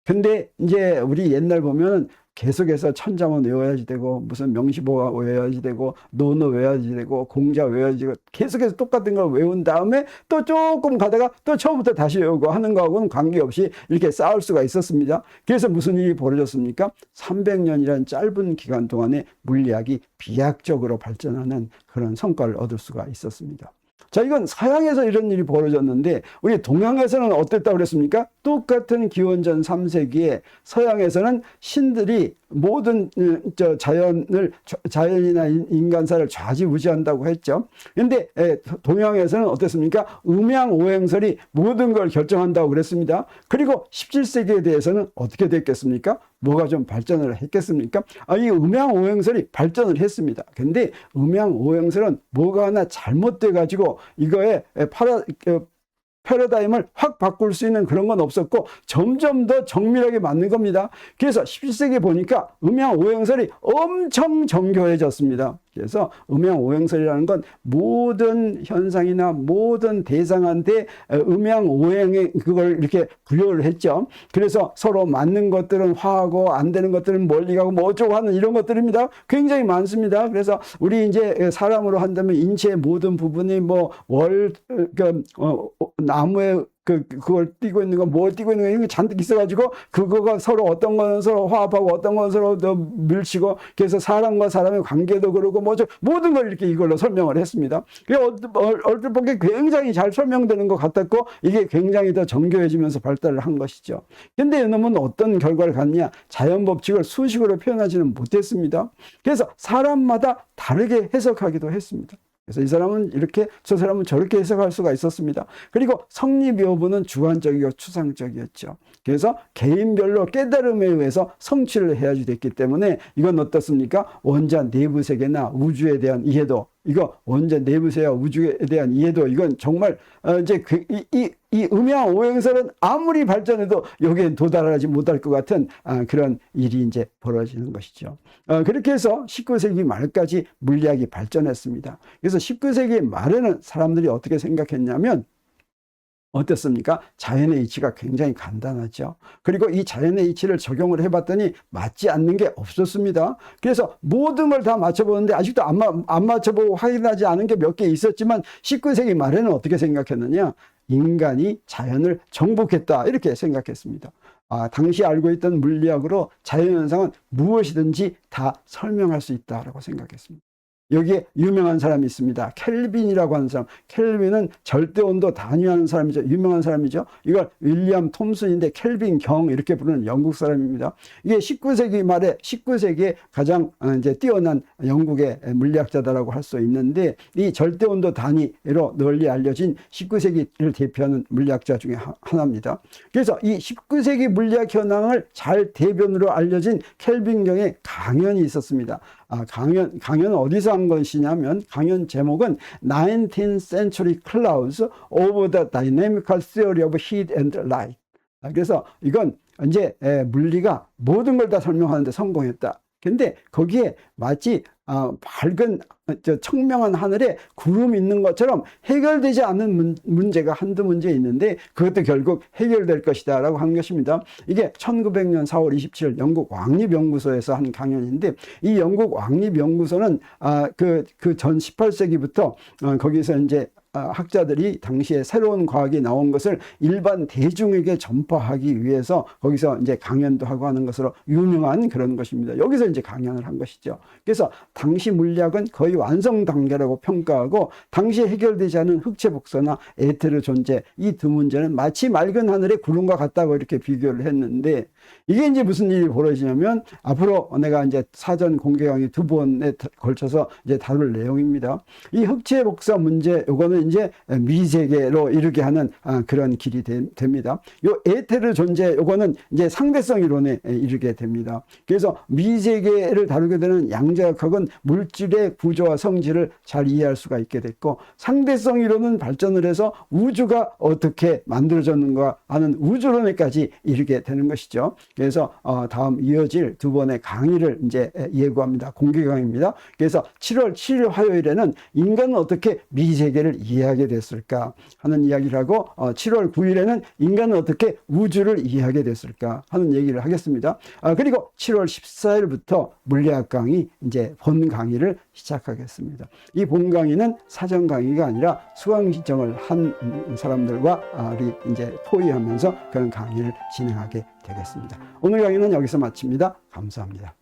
근데 이제 우리 옛날 보면 계속해서 천자문 외워야지 되고 무슨 명시보가 외워야지 되고 논어 외워야지 되고 공자 외워야지 되고 계속해서 똑같은 걸 외운 다음에 또 조금 가다가 또 처음부터 다시 외우고 하는 거하고는 관계없이 이렇게 쌓을 수가 있었습니다. 그래서 무슨 일이 벌어졌습니까? 300년이라는 짧은 기간 동안에 물리학이 비약적으로 발전하는 그런 성과를 얻을 수가 있었습니다. 자, 이건 서양에서 이런 일이 벌어졌는데 우리 동양에서는 어땠다고 그랬습니까? 똑같은 기원전 3세기에 서양에서는 신들이 모든 자연이나 인간사를 좌지우지한다고 했죠. 그런데 동양에서는 어땠습니까? 음양오행설이 모든 걸 결정한다고 그랬습니다. 그리고 17세기에 대해서는 어떻게 됐겠습니까? 뭐가 좀 발전을 했겠습니까? 이 음양오행설이 발전을 했습니다. 근데 음양오행설은 뭐가 하나 잘못돼 가지고 이거에 패러다임을 확 바꿀 수 있는 그런 건 없었고 점점 더 정밀하게 맞는 겁니다. 그래서 17세기에 보니까 음양오행설이 엄청 정교해졌습니다. 그래서 음양오행설이라는 건 모든 현상이나 모든 대상한테 음양오행의 그걸 이렇게 부여를 했죠. 그래서 서로 맞는 것들은 화하고 안 되는 것들은 멀리 가고 뭐 어쩌고 하는 이런 것들입니다. 굉장히 많습니다. 그래서 우리 이제 사람으로 한다면 인체의 모든 부분이 뭐 나무에 그걸 띄고 있는 거, 뭘 띄고 있는 거, 이런 게 잔뜩 있어가지고, 그거가 서로 어떤 건 서로 화합하고 어떤 건 서로 더 밀치고, 그래서 사람과 사람의 관계도 그러고, 모든 걸 이렇게 이걸로 설명을 했습니다. 그게 얼핏 보기에 굉장히 잘 설명되는 것 같았고, 이게 굉장히 더 정교해지면서 발달을 한 것이죠. 근데 이놈은 어떤 결과를 갖냐? 자연법칙을 수식으로 표현하지는 못했습니다. 그래서 사람마다 다르게 해석하기도 했습니다. 그래서 이 사람은 이렇게 저 사람은 저렇게 해석할 수가 있었습니다. 그리고 성립 여부는 주관적이고 추상적이었죠. 그래서 개인별로 깨달음에 의해서 성취를 해야지 됐기 때문에 이건 어떻습니까? 원자 내부 세계나 우주에 대한 이해도, 이거 원자 내부 세계와 우주에 대한 이해도, 이건 정말 이제 이 음양오행설은 아무리 발전해도 여기에 도달하지 못할 것 같은 그런 일이 이제 벌어지는 것이죠. 그렇게 해서 19세기 말까지 물리학이 발전했습니다. 그래서 19세기 말에는 사람들이 어떻게 생각했냐면 어땠습니까? 자연의 이치가 굉장히 간단하죠. 그리고 이 자연의 이치를 적용을 해봤더니 맞지 않는 게 없었습니다. 그래서 모든 걸 다 맞춰보는데 아직도 안 맞춰보고 확인하지 않은 게 몇 개 있었지만 19세기 말에는 어떻게 생각했느냐? 인간이 자연을 정복했다, 이렇게 생각했습니다. 당시 알고 있던 물리학으로 자연현상은 무엇이든지 다 설명할 수 있다라고 생각했습니다. 여기에 유명한 사람이 있습니다. 켈빈이라고 하는 사람. 켈빈은 절대온도 단위하는 사람이죠. 유명한 사람이죠. 이걸 윌리엄 톰슨인데 켈빈 경 이렇게 부르는 영국 사람입니다. 이게 19세기 말에 19세기에 가장 이제 뛰어난 영국의 물리학자다라고 할 수 있는데 이 절대온도 단위로 널리 알려진 19세기를 대표하는 물리학자 중에 하나입니다. 그래서 이 19세기 물리학 현황을 잘 대변으로 알려진 켈빈 경의 강연이 있었습니다. 강연은 어디서 한 것이냐면 강연 제목은 19th Century Clouds of the Dynamical Theory of Heat and Light. 그래서 이건 이제 물리가 모든 걸 다 설명하는데 성공했다. 근데 거기에 마치 밝은 청명한 하늘에 구름이 있는 것처럼 해결되지 않는 문제가 한두 문제 있는데 그것도 결국 해결될 것이다 라고 한 것입니다. 이게 1900년 4월 27일 영국 왕립연구소에서 한 강연인데 이 영국 왕립연구소는 그 전 18세기부터 거기서 이제 학자들이 당시에 새로운 과학이 나온 것을 일반 대중에게 전파하기 위해서 거기서 이제 강연도 하고 하는 것으로 유명한 그런 것입니다. 여기서 이제 강연을 한 것이죠. 그래서 당시 물리학은 거의 완성 단계라고 평가하고 당시에 해결되지 않은 흑체 복사나 에테르 존재 이 두 문제는 마치 맑은 하늘의 구름과 같다고 이렇게 비교를 했는데 이게 이제 무슨 일이 벌어지냐면 앞으로 내가 이제 사전 공개 강의 2번에 걸쳐서 이제 다룰 내용입니다. 이 흑체 복사 문제 요거는 이제 미세계로 이르게 하는 그런 길이 됩니다. 요 에테르 존재 요거는 이제 상대성 이론에 이르게 됩니다. 그래서 미세계를 다루게 되는 양자역학은 물질의 구조와 성질을 잘 이해할 수가 있게 됐고, 상대성 이론은 발전을 해서 우주가 어떻게 만들어졌는가 하는 우주론에까지 이르게 되는 것이죠. 그래서 다음 이어질 2번의 강의를 이제 예고합니다. 공개 강의입니다. 그래서 7월 7일 화요일에는 인간은 어떻게 미세계를 이해하게 됐을까 하는 이야기를 하고, 7월 9일에는 인간은 어떻게 우주를 이해하게 됐을까 하는 얘기를 하겠습니다. 그리고 7월 14일부터 물리학 강의 이제 본 강의를 시작하겠습니다. 이 본 강의는 사전 강의가 아니라 수강 신청을 한 사람들과 우리 이제 토의하면서 그런 강의를 진행하게 되겠습니다. 오늘 강의는 여기서 마칩니다. 감사합니다.